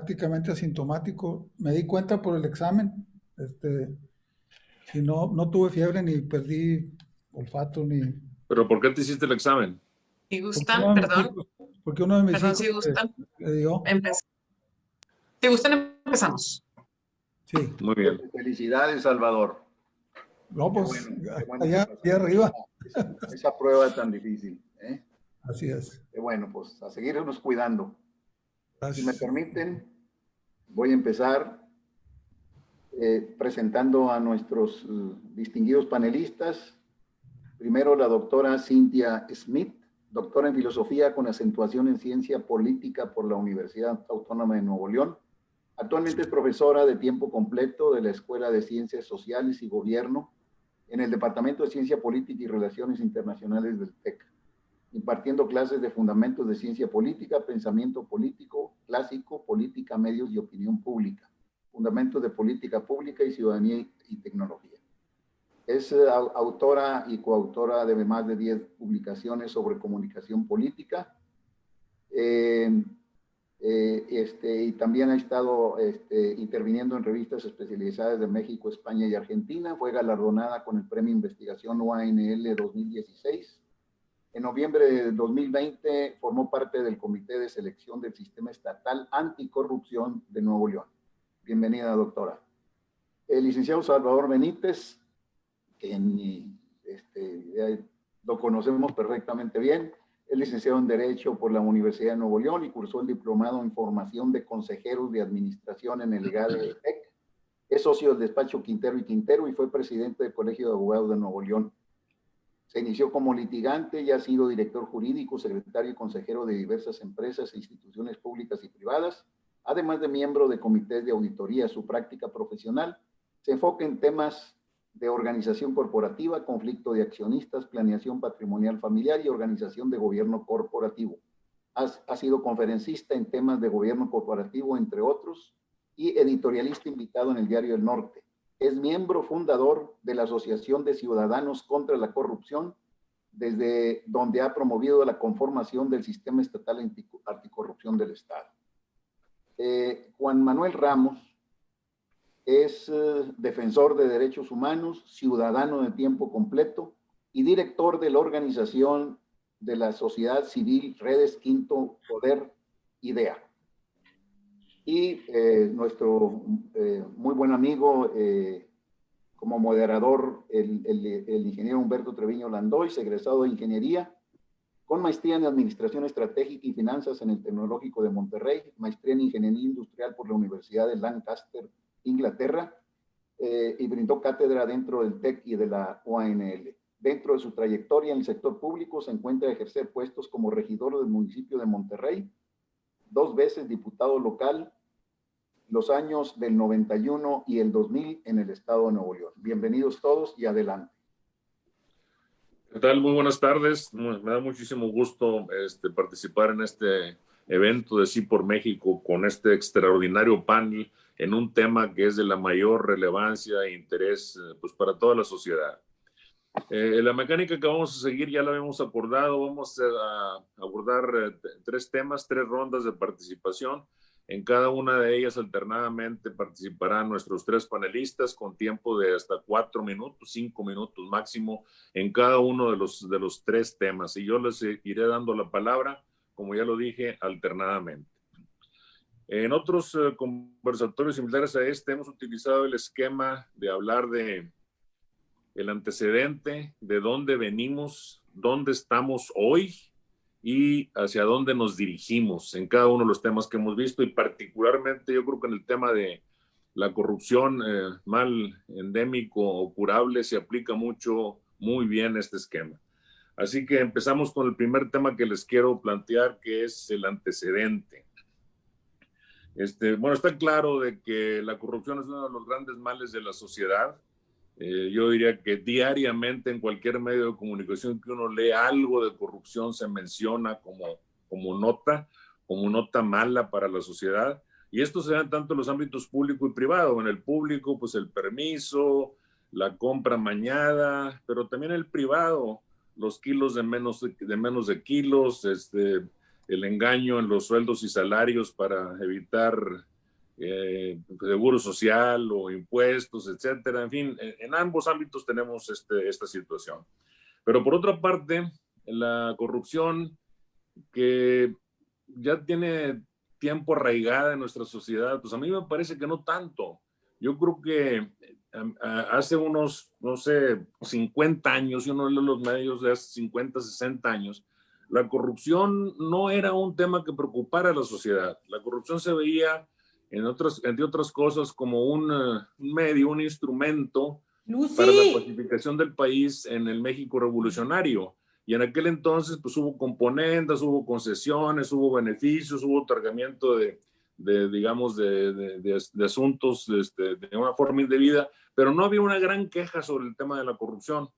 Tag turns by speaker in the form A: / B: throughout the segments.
A: prácticamente asintomático. Me di cuenta por el examen, y no tuve fiebre ni perdí olfato ni...
B: ¿Pero por qué te hiciste el examen?
C: Si
A: Porque
C: gustan,
A: uno de mis
C: perdón,
A: hijos, porque uno de mis
C: perdón,
A: hijos
C: si gustan,
A: le dio,
C: si gustan, empezamos.
A: sí.
B: Muy bien.
D: Felicidades, Salvador.
A: No, pues
D: Qué bueno que
A: allá
D: pasaste
A: arriba.
D: esa prueba tan difícil, ¿eh?
A: Así es.
D: Qué bueno, pues a seguirnos cuidando. Si me
A: Gracias.
D: permiten, voy a empezar presentando a nuestros distinguidos panelistas. Primero, la doctora Cynthia Smith, doctora en filosofía con acentuación en ciencia política por la Universidad Autónoma de Nuevo León. Actualmente es profesora de tiempo completo de la Escuela de Ciencias Sociales y Gobierno en el Departamento de Ciencia Política y Relaciones Internacionales del TEC, impartiendo clases de fundamentos de ciencia política, pensamiento político, clásico, política, medios y opinión pública, fundamentos de política pública y ciudadanía y tecnología. Es autora y coautora de más de 10 publicaciones sobre comunicación política. Y también ha estado interviniendo en revistas especializadas de México, España y Argentina. Fue galardonada con el Premio Investigación OANL 2016. En noviembre de 2020 formó parte del Comité de Selección del Sistema Estatal Anticorrupción de Nuevo León. Bienvenida, doctora. El licenciado Salvador Benítez, que lo conocemos perfectamente bien, es licenciado en Derecho por la Universidad de Nuevo León y cursó el diplomado en formación de consejeros de administración en el IGADE de TEC. Es socio del despacho Quintero y Quintero y fue presidente del Colegio de Abogados de Nuevo León. Se inició como litigante y ha sido director jurídico, secretario y consejero de diversas empresas e instituciones públicas y privadas, además de miembro de comités de auditoría. Su práctica profesional se enfoca en temas de organización corporativa, conflicto de accionistas, planeación patrimonial familiar y organización de gobierno corporativo. Ha sido conferencista en temas de gobierno corporativo, entre otros, y editorialista invitado en el Diario El Norte. Es miembro fundador de la Asociación de Ciudadanos contra la Corrupción, desde donde ha promovido la conformación del Sistema Estatal Anticorrupción del Estado. Juan Manuel Ramos es defensor de derechos humanos, ciudadano de tiempo completo y director de la organización de la sociedad civil Redes Quinto Poder IDEA. Y nuestro muy buen amigo, como moderador, el ingeniero Humberto Treviño Landois, egresado de Ingeniería, con maestría en Administración Estratégica y Finanzas en el Tecnológico de Monterrey, maestría en Ingeniería Industrial por la Universidad de Lancaster, Inglaterra, y brindó cátedra dentro del TEC y de la OANL. Dentro de su trayectoria en el sector público se encuentra a ejercer puestos como regidor del municipio de Monterrey, 2 veces diputado local, los años del 91 y el 2000 en el estado de Nuevo León. Bienvenidos todos y adelante.
B: ¿Qué tal? Muy buenas tardes. Me da muchísimo gusto participar en este evento de Sí por México con este extraordinario panel en un tema que es de la mayor relevancia e interés pues, para toda la sociedad. La mecánica que vamos a seguir ya la habíamos acordado. Vamos a abordar 3 temas, 3 rondas de participación. En cada una de ellas alternadamente participarán nuestros 3 panelistas con tiempo de hasta 4 minutos, 5 minutos máximo en cada uno de los 3 temas. Y yo les iré dando la palabra, como ya lo dije, alternadamente. En otros conversatorios similares a este hemos utilizado el esquema de hablar de el antecedente, de dónde venimos, dónde estamos hoy y hacia dónde nos dirigimos en cada uno de los temas que hemos visto, y particularmente yo creo que en el tema de la corrupción, mal endémico o curable, se aplica muy bien este esquema. Así que empezamos con el primer tema que les quiero plantear, que es el antecedente. Bueno, está claro de que la corrupción es uno de los grandes males de la sociedad. Yo diría que diariamente en cualquier medio de comunicación que uno lee algo de corrupción se menciona como nota mala para la sociedad. Y esto se da en tanto en los ámbitos público y privado. En el público, pues el permiso, la compra amañada, pero también el privado, los kilos de menos de kilos, el engaño en los sueldos y salarios para evitar seguro social o impuestos, etcétera. En fin, en ambos ámbitos tenemos esta situación. Pero por otra parte, la corrupción que ya tiene tiempo arraigada en nuestra sociedad, pues a mí me parece que no tanto. Yo creo que hace unos, no sé, 50 años, y uno lee los medios de hace 50, 60 años, la corrupción no era un tema que preocupara a la sociedad. La corrupción se veía, entre otras cosas, como un medio, un instrumento para la pacificación del país en el México revolucionario. Y en aquel entonces, pues hubo componendas, hubo concesiones, hubo beneficios, hubo otorgamiento digamos, de asuntos de una forma indebida, pero no había una gran queja sobre el tema de la corrupción.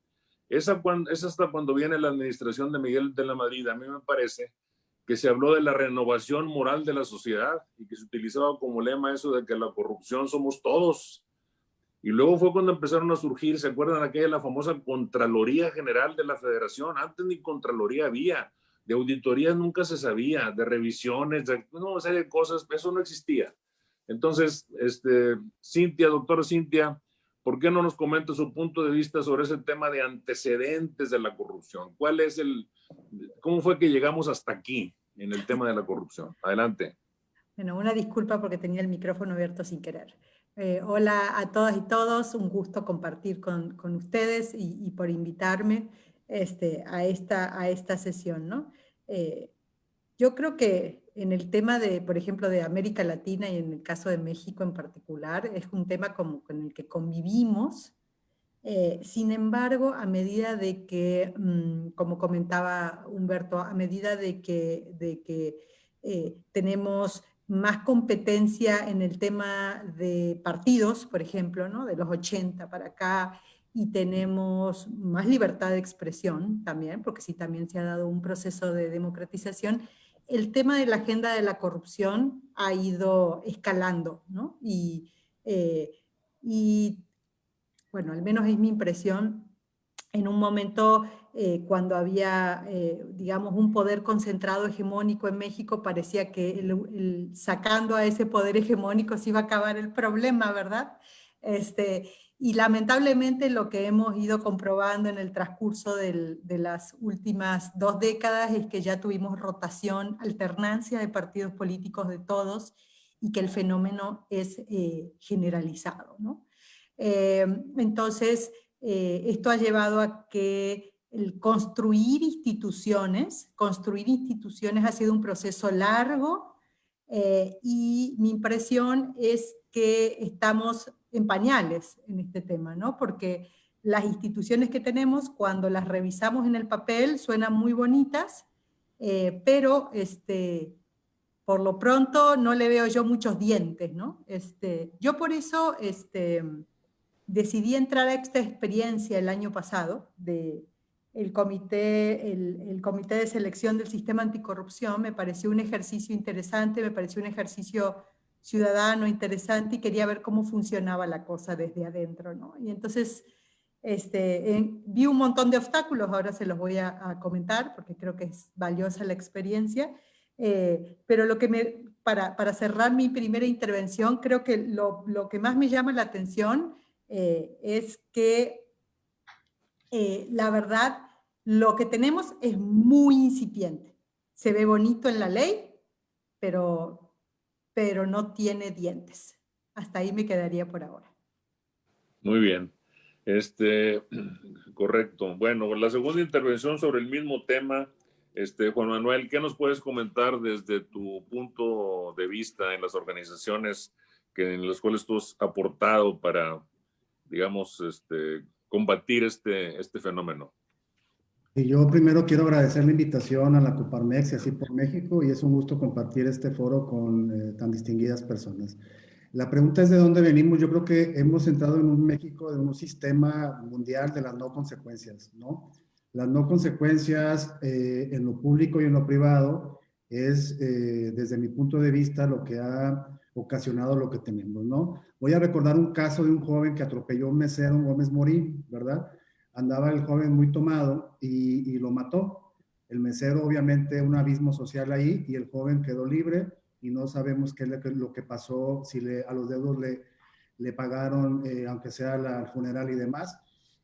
B: Es hasta cuando viene la administración de Miguel de la Madrid, a mí me parece que se habló de la renovación moral de la sociedad y que se utilizaba como lema eso de que la corrupción somos todos. Y luego fue cuando empezaron a surgir, ¿se acuerdan aquella la famosa Contraloría General de la Federación? Antes ni Contraloría había, de auditorías nunca se sabía, de revisiones, una serie de cosas, eso no existía. Entonces, Cintia, doctora Cintia, ¿por qué no nos comenta su punto de vista sobre ese tema de antecedentes de la corrupción? ¿Cómo fue que llegamos hasta aquí en el tema de la corrupción? Adelante.
E: Bueno, una disculpa porque tenía el micrófono abierto sin querer. Hola a todas y todos, un gusto compartir con ustedes y por invitarme a esta sesión, ¿no? Yo creo que en el tema de, por ejemplo, de América Latina y en el caso de México en particular, es un tema con el que convivimos. Sin embargo, a medida de que, como comentaba Humberto, a medida de que tenemos más competencia en el tema de partidos, por ejemplo, ¿no? De los 80 para acá, y tenemos más libertad de expresión también, porque sí también se ha dado un proceso de democratización, el tema de la agenda de la corrupción ha ido escalando, ¿no? Y bueno, al menos es mi impresión, en un momento cuando había, digamos, un poder concentrado hegemónico en México, parecía que sacando a ese poder hegemónico se iba a acabar el problema, ¿verdad? Y lamentablemente lo que hemos ido comprobando en el transcurso de las últimas 2 décadas es que ya tuvimos rotación, alternancia de partidos políticos de todos, y que el fenómeno es generalizado, ¿no? Entonces, esto ha llevado a que el construir instituciones ha sido un proceso largo, y mi impresión es que estamos en pañales en este tema, ¿no? Porque las instituciones que tenemos, cuando las revisamos en el papel, suenan muy bonitas, pero por lo pronto no le veo yo muchos dientes, ¿no? Yo por eso decidí entrar a esta experiencia el año pasado el comité de selección del sistema anticorrupción. Me pareció un ejercicio interesante, me pareció un ejercicio ciudadano interesante, y quería ver cómo funcionaba la cosa desde adentro, ¿no? Y entonces vi un montón de obstáculos, ahora se los voy a comentar porque creo que es valiosa la experiencia, pero para cerrar mi primera intervención, creo que lo que más me llama la atención es que la verdad, lo que tenemos es muy incipiente. Se ve bonito en la ley, pero no tiene dientes. Hasta ahí me quedaría por ahora.
B: Muy bien. Correcto. Bueno, la segunda intervención sobre el mismo tema, Juan Manuel, ¿qué nos puedes comentar desde tu punto de vista en las organizaciones en las cuales tú has aportado para, digamos, combatir este fenómeno?
F: Y yo primero quiero agradecer la invitación a la Coparmex y así por México, y es un gusto compartir este foro con tan distinguidas personas. La pregunta es de dónde venimos. Yo creo que hemos entrado en un México de un sistema mundial de las no consecuencias, ¿no? Las no consecuencias en lo público y en lo privado es, desde mi punto de vista, lo que ha ocasionado lo que tenemos, ¿no? Voy a recordar un caso de un joven que atropelló a un mesero en Gómez Morín, ¿verdad? Andaba el joven muy tomado y lo mató. El mesero, obviamente, un abismo social ahí, y el joven quedó libre y no sabemos qué es lo que pasó, si a los deudos le pagaron, aunque sea el funeral y demás.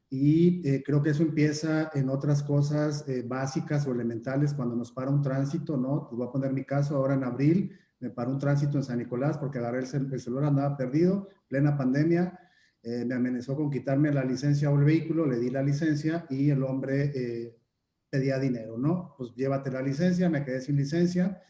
F: Y creo que eso empieza en otras cosas básicas o elementales cuando nos para un tránsito, ¿no? Te voy a poner mi caso, ahora en abril me paró un tránsito en San Nicolás porque agarré el celular, andaba perdido, plena pandemia, me amenazó con quitarme la licencia o el vehículo, le di la licencia y el hombre pedía dinero, ¿no? Pues llévate la licencia, me quedé sin licencia.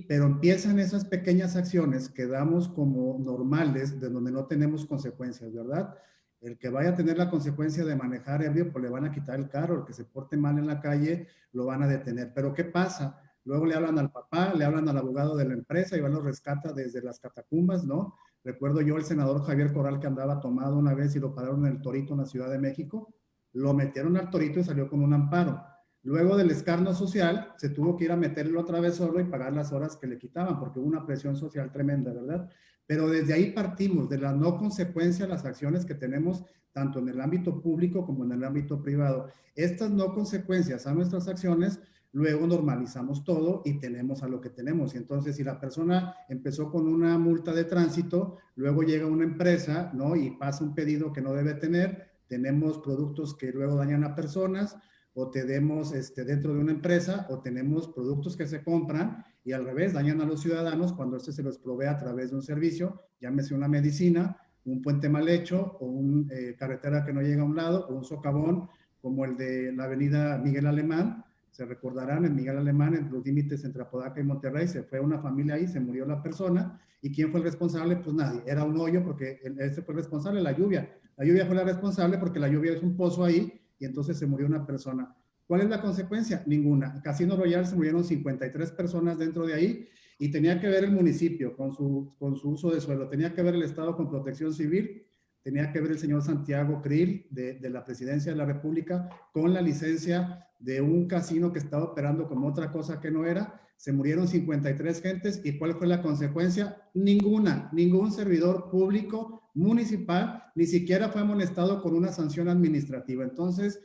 F: Pero empiezan esas pequeñas acciones que damos como normales, de donde no tenemos consecuencias, ¿verdad? El que vaya a tener la consecuencia de manejar ebrio, pues le van a quitar el carro, el que se porte mal en la calle, lo van a detener. Pero ¿qué pasa? Luego le hablan al papá, le hablan al abogado de la empresa y van, lo rescata desde las catacumbas, ¿no? Recuerdo yo el senador Javier Corral que andaba tomado una vez y lo pararon en el Torito en la Ciudad de México, lo metieron al Torito y salió con un amparo. Luego del escarnio social, se tuvo que ir a meterlo otra vez solo y pagar las horas que le quitaban, porque hubo una presión social tremenda, ¿verdad? Pero desde ahí partimos, de la no consecuencia de las acciones que tenemos tanto en el ámbito público como en el ámbito privado. Estas no consecuencias a nuestras acciones, luego normalizamos todo y tenemos a lo que tenemos. Y entonces, si la persona empezó con una multa de tránsito, luego llega una empresa, ¿no? Y pasa un pedido que no debe tener, tenemos productos que luego dañan a personas, o tenemos dentro de una empresa, o tenemos productos que se compran y al revés, dañan a los ciudadanos cuando se los provee a través de un servicio, llámese una medicina, un puente mal hecho, o una carretera que no llega a un lado, o un socavón, como el de la avenida Miguel Alemán. Se recordarán, en Miguel Alemán, en los límites entre Apodaca y Monterrey, se fue una familia ahí, se murió la persona, ¿y quién fue el responsable? Pues nadie, era un hoyo porque ese fue el responsable, la lluvia fue la responsable porque la lluvia es un pozo ahí, y entonces se murió una persona. ¿Cuál es la consecuencia? Ninguna. En Casino Royal se murieron 53 personas dentro de ahí y tenía que ver el municipio con su uso de suelo, tenía que ver el Estado con Protección Civil, tenía que ver el señor Santiago Krill de la Presidencia de la República con la licencia de un casino que estaba operando como otra cosa que no era. Se murieron 53 gentes y ¿cuál fue la consecuencia? Ninguna. Ningún servidor público municipal ni siquiera fue amonestado con una sanción administrativa. Entonces,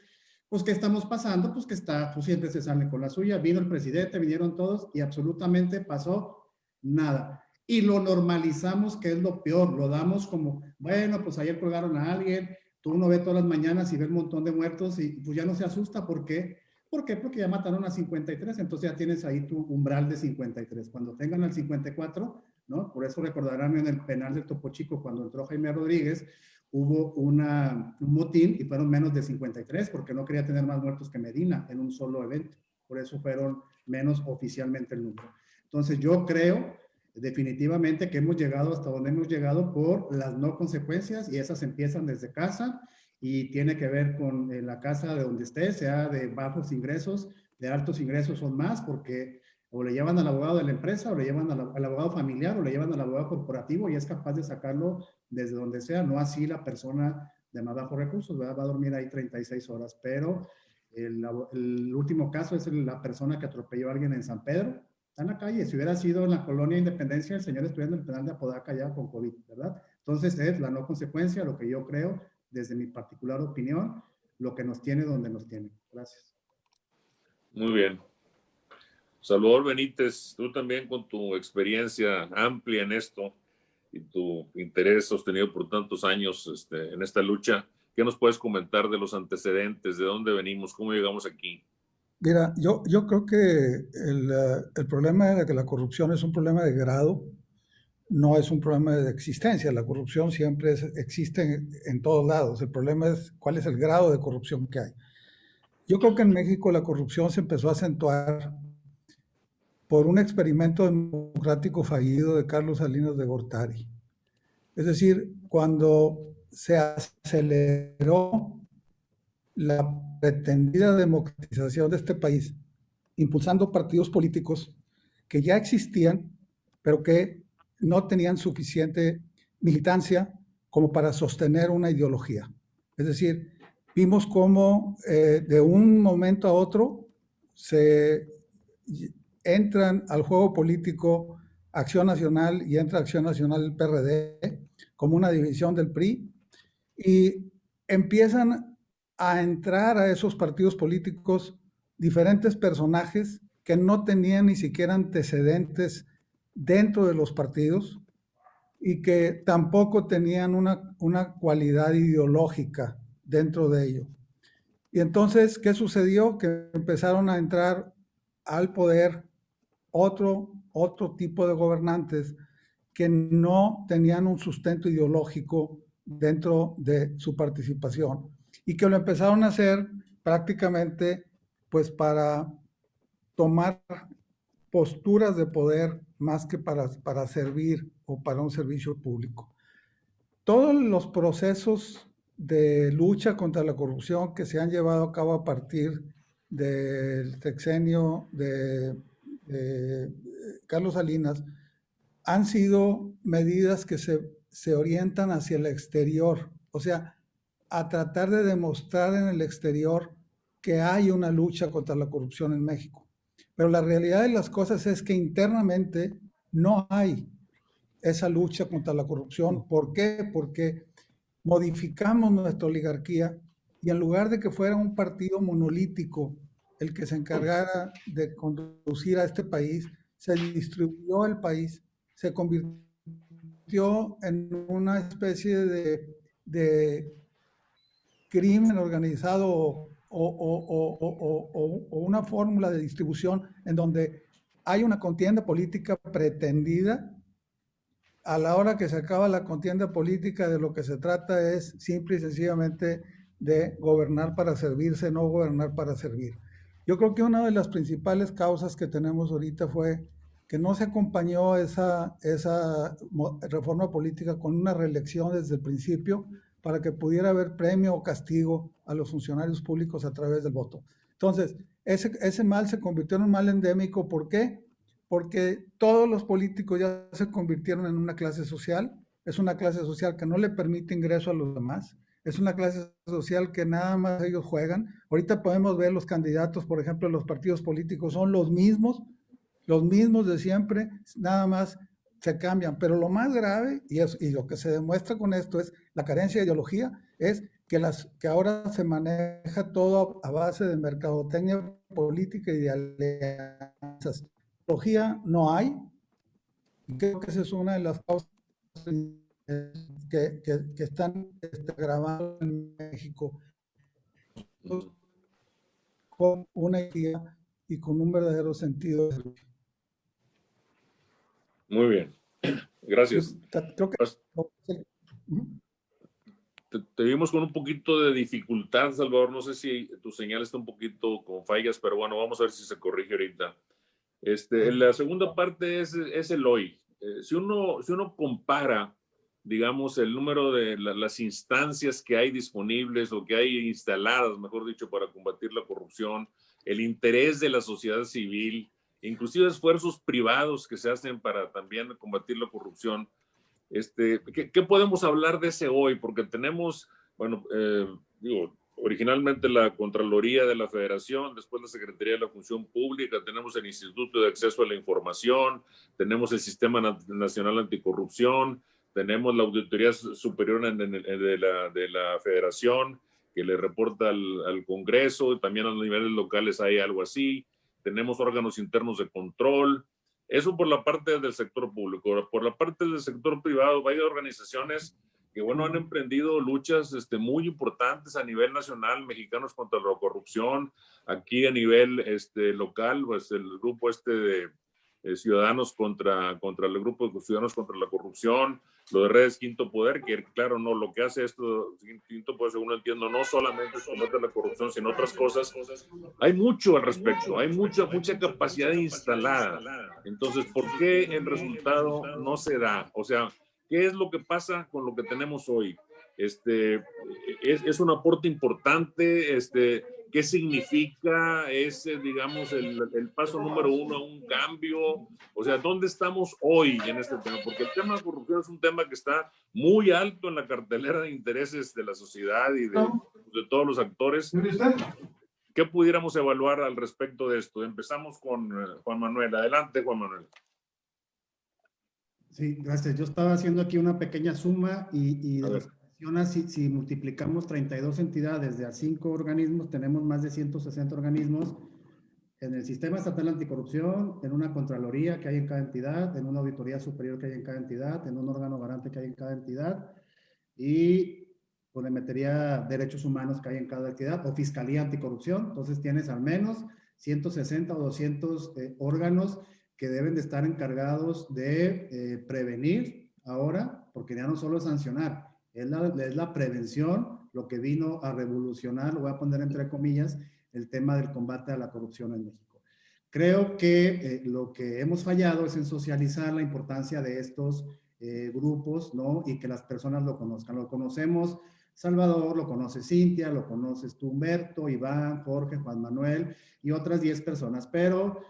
F: pues, ¿qué estamos pasando? Pues que pues siempre se sale con la suya. Vino el presidente, vinieron todos y absolutamente pasó nada. Y lo normalizamos, que es lo peor. Lo damos como, bueno, pues ayer colgaron a alguien, tú uno ve todas las mañanas y ve un montón de muertos y pues ya no se asusta. ¿Por qué? ¿Por qué? Porque ya mataron a 53, entonces ya tienes ahí tu umbral de 53. Cuando tengan al 54, ¿no? Por eso recordarán en el penal de Topo Chico, cuando entró Jaime Rodríguez, hubo un motín y fueron menos de 53 porque no quería tener más muertos que Medina en un solo evento. Por eso fueron menos oficialmente el número. Entonces yo creo definitivamente que hemos llegado hasta donde hemos llegado por las no consecuencias y esas empiezan desde casa y tiene que ver con la casa de donde esté, sea de bajos ingresos, de altos ingresos son más porque o le llevan al abogado de la empresa o le llevan al abogado familiar o le llevan al abogado corporativo y es capaz de sacarlo desde donde sea, no así la persona de más bajos recursos, ¿verdad? Va a dormir ahí 36 horas, pero el último caso es la persona que atropelló a alguien en San Pedro, está en la calle, si hubiera sido en la colonia Independencia, el señor estuviera en el penal de Apodaca ya con COVID, ¿verdad? Entonces es la no consecuencia, lo que yo creo, desde mi particular opinión, lo que nos tiene donde nos tiene. Gracias.
B: Muy bien. Salvador Benítez, tú también con tu experiencia amplia en esto y tu interés sostenido por tantos años en esta lucha, ¿qué nos puedes comentar de los antecedentes? ¿De dónde venimos? ¿Cómo llegamos aquí?
A: Mira, yo creo que el problema de que la corrupción es un problema de grado, no es un problema de existencia. La corrupción siempre existe en todos lados. El problema es cuál es el grado de corrupción que hay. Yo creo que en México la corrupción se empezó a acentuar por un experimento democrático fallido de Carlos Salinas de Gortari. Es decir, cuando se aceleró la pretendida democratización de este país, impulsando partidos políticos que ya existían, pero que no tenían suficiente militancia como para sostener una ideología. Es decir, vimos cómo de un momento a otro se entran al juego político Acción Nacional y entra Acción Nacional el PRD como una división del PRI y empiezan a entrar a esos partidos políticos diferentes personajes que no tenían ni siquiera antecedentes dentro de los partidos y que tampoco tenían una cualidad ideológica dentro de ello. Y entonces, ¿qué sucedió? Que empezaron a entrar al poder otro tipo de gobernantes que no tenían un sustento ideológico dentro de su participación y que lo empezaron a hacer prácticamente pues para tomar posturas de poder más que para servir o para un servicio público. Todos los procesos de lucha contra la corrupción que se han llevado a cabo a partir del sexenio de Carlos Salinas han sido medidas que se orientan hacia el exterior, o sea, a tratar de demostrar en el exterior que hay una lucha contra la corrupción en México. Pero la realidad de las cosas es que internamente no hay esa lucha contra la corrupción. ¿Por qué? Porque modificamos nuestra oligarquía y en lugar de que fuera un partido monolítico el que se encargara de conducir a este país, se distribuyó el país, se convirtió en una especie de crimen organizado o una fórmula de distribución en donde hay una contienda política pretendida. A la hora que se acaba la contienda política, de lo que se trata es simple y sencillamente de gobernar para servirse, no gobernar para servir. Yo creo que una de las principales causas que tenemos ahorita fue que no se acompañó esa reforma política con una reelección desde el principio para que pudiera haber premio o castigo a los funcionarios públicos a través del voto. Entonces, ese mal se convirtió en un mal endémico. ¿Por qué? Porque todos los políticos ya se convirtieron en una clase social. Es una clase social que no le permite ingreso a los demás. Es una clase social que nada más ellos juegan. Ahorita podemos ver los candidatos, por ejemplo, los partidos políticos son los mismos de siempre, nada más se cambian. Pero lo más grave, y lo que se demuestra con esto es la carencia de ideología, es que ahora se maneja todo a base de mercadotecnia política y de alianzas. Ideología no hay, y creo que esa es una de las causas que están grabando en México con una idea y con un verdadero sentido de lucha.
B: Muy bien, gracias.
A: Creo que
B: te vimos con un poquito de dificultad, Salvador. No sé si tu señal está un poquito con fallas, pero bueno, vamos a ver si se corrige ahorita. La segunda parte es el hoy. Si uno compara, digamos, el número de las instancias que hay disponibles o que hay instaladas, mejor dicho, para combatir la corrupción, el interés de la sociedad civil, inclusive esfuerzos privados que se hacen para también combatir la corrupción, ¿qué podemos hablar de ese hoy? Porque tenemos, bueno, originalmente la Contraloría de la Federación, después la Secretaría de la Función Pública, tenemos el Instituto de Acceso a la Información, tenemos el Sistema Nacional Anticorrupción, tenemos la Auditoría Superior de la Federación, que le reporta al Congreso, también a los niveles locales hay algo así, tenemos órganos internos de control. Eso por la parte del sector público. Por la parte del sector privado, hay organizaciones que, bueno, han emprendido luchas muy importantes a nivel nacional, Mexicanos contra la Corrupción, aquí a nivel local, pues el grupo de Ciudadanos contra el grupo de Ciudadanos contra la Corrupción, lo de Redes Quinto Poder, que claro, no, lo que hace esto, Quinto Poder, según lo entiendo, no solamente es combatir la corrupción, sino otras cosas. Hay mucho al respecto, hay mucha capacidad instalada. Entonces, ¿por qué el resultado no se da? O sea, ¿qué es lo que pasa con lo que tenemos hoy? Es un aporte importante, ¿qué significa? Es, digamos, el paso número uno a un cambio. O sea, ¿dónde estamos hoy en este tema? Porque el tema de corrupción es un tema que está muy alto en la cartelera de intereses de la sociedad y de todos los actores. ¿Qué pudiéramos evaluar al respecto de esto? Empezamos con Juan Manuel. Adelante, Juan Manuel.
F: Sí, gracias. Yo estaba haciendo aquí una pequeña suma y de las mencionas, si multiplicamos 32 entidades de a 5 organismos, tenemos más de 160 organismos. en el sistema estatal anticorrupción, en una contraloría que hay en cada entidad, en una auditoría superior que hay en cada entidad, en un órgano garante que hay en cada entidad, y pues le metería derechos humanos que hay en cada entidad, o fiscalía anticorrupción. Entonces tienes al menos 160 o 200 órganos que deben de estar encargados de prevenir ahora, porque ya no solo es sancionar, es la prevención, lo que vino a revolucionar, lo voy a poner entre comillas, el tema del combate a la corrupción en México. Creo que lo que hemos fallado es en socializar la importancia de estos grupos, ¿no? Y que las personas lo conozcan. Lo conocemos Salvador, lo conoce Cintia, lo conoces tú, Humberto, Iván, Jorge, Juan Manuel y otras 10 personas. Pero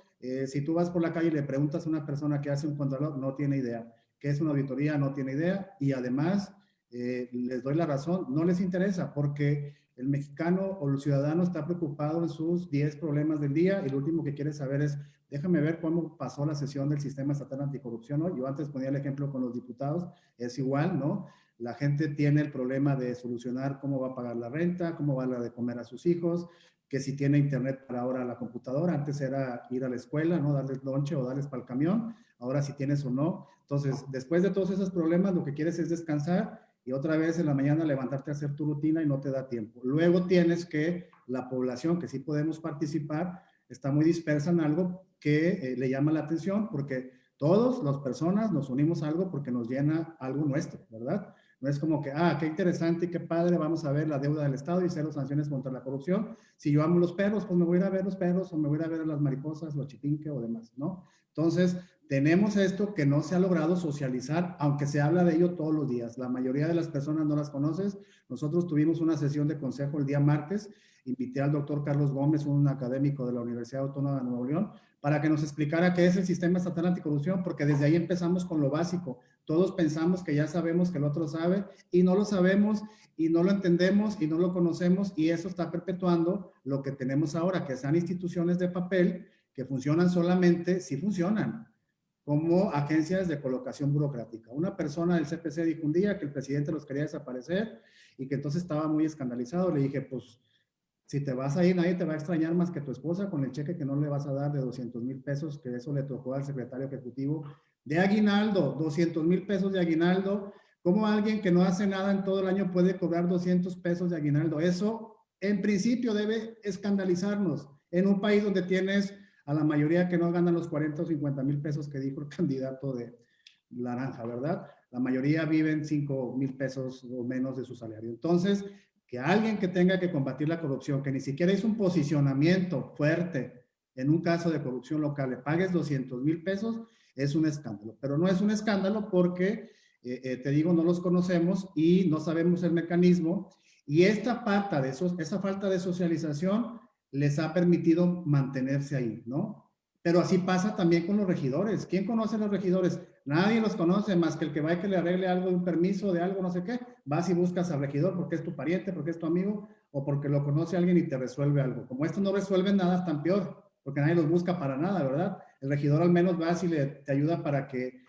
F: si tú vas por la calle y le preguntas a una persona que hace un contralor, no tiene idea. ¿Qué es una auditoría? No tiene idea. Y además, les doy la razón, no les interesa porque el mexicano o el ciudadano está preocupado en sus 10 problemas del día y lo último que quiere saber es, déjame ver cómo pasó la sesión del sistema estatal anticorrupción, ¿no? Yo antes ponía el ejemplo con los diputados, es igual, ¿no? La gente tiene el problema de solucionar cómo va a pagar la renta, cómo va a dar de comer a sus hijos, que si tiene internet para ahora la computadora, antes era ir a la escuela, ¿no? Darles lonche o darles para el camión, ahora si tienes o no. Entonces, después de todos esos problemas, lo que quieres es descansar y otra vez en la mañana levantarte a hacer tu rutina y no te da tiempo. Luego tienes que la población, que sí podemos participar, está muy dispersa en algo que le llama la atención porque todas las personas nos unimos a algo porque nos llena algo nuestro, ¿verdad? No es como que, qué interesante y qué padre, vamos a ver la deuda del Estado y cero sanciones contra la corrupción. Si yo amo los perros, pues me voy a ir a ver los perros o me voy a ir a ver a las mariposas, los chipinque o demás, ¿no? Entonces, tenemos esto que no se ha logrado socializar, aunque se habla de ello todos los días. La mayoría de las personas no las conoces. Nosotros tuvimos una sesión de consejo el día martes. Invité al doctor Carlos Gómez, un académico de la Universidad Autónoma de Nuevo León, para que nos explicara qué es el sistema estatal anticorrupción, porque desde ahí empezamos con lo básico. Todos pensamos que ya sabemos que el otro sabe y no lo sabemos y no lo entendemos y no lo conocemos y eso está perpetuando lo que tenemos ahora, que sean instituciones de papel que funcionan solamente si funcionan, como agencias de colocación burocrática. Una persona del CPC dijo un día que el presidente los quería desaparecer y que entonces estaba muy escandalizado. Le dije, pues, si te vas a ir, nadie te va a extrañar más que tu esposa con el cheque que no le vas a dar de 200,000 pesos, que eso le tocó al secretario ejecutivo de aguinaldo, 200,000 pesos de aguinaldo. ¿Cómo alguien que no hace nada en todo el año puede cobrar 200 pesos de aguinaldo? Eso, en principio, debe escandalizarnos en un país donde tienes a la mayoría que no ganan los 40 o 50,000 pesos que dijo el candidato de Naranja, ¿verdad? La mayoría viven 5,000 pesos o menos de su salario. Entonces, que alguien que tenga que combatir la corrupción, que ni siquiera hizo un posicionamiento fuerte en un caso de corrupción local, le pagues 200,000 pesos, es un escándalo. Pero no es un escándalo porque, te digo, no los conocemos y no sabemos el mecanismo. Y esa falta de socialización les ha permitido mantenerse ahí, ¿no? Pero así pasa también con los regidores. ¿Quién conoce a los regidores? Nadie los conoce más que el que va y que le arregle algo de un permiso, de algo, no sé qué. Vas y buscas al regidor porque es tu pariente, porque es tu amigo o porque lo conoce alguien y te resuelve algo. Como estos no resuelven nada, están peor, porque nadie los busca para nada, ¿verdad? El regidor al menos va y te ayuda para que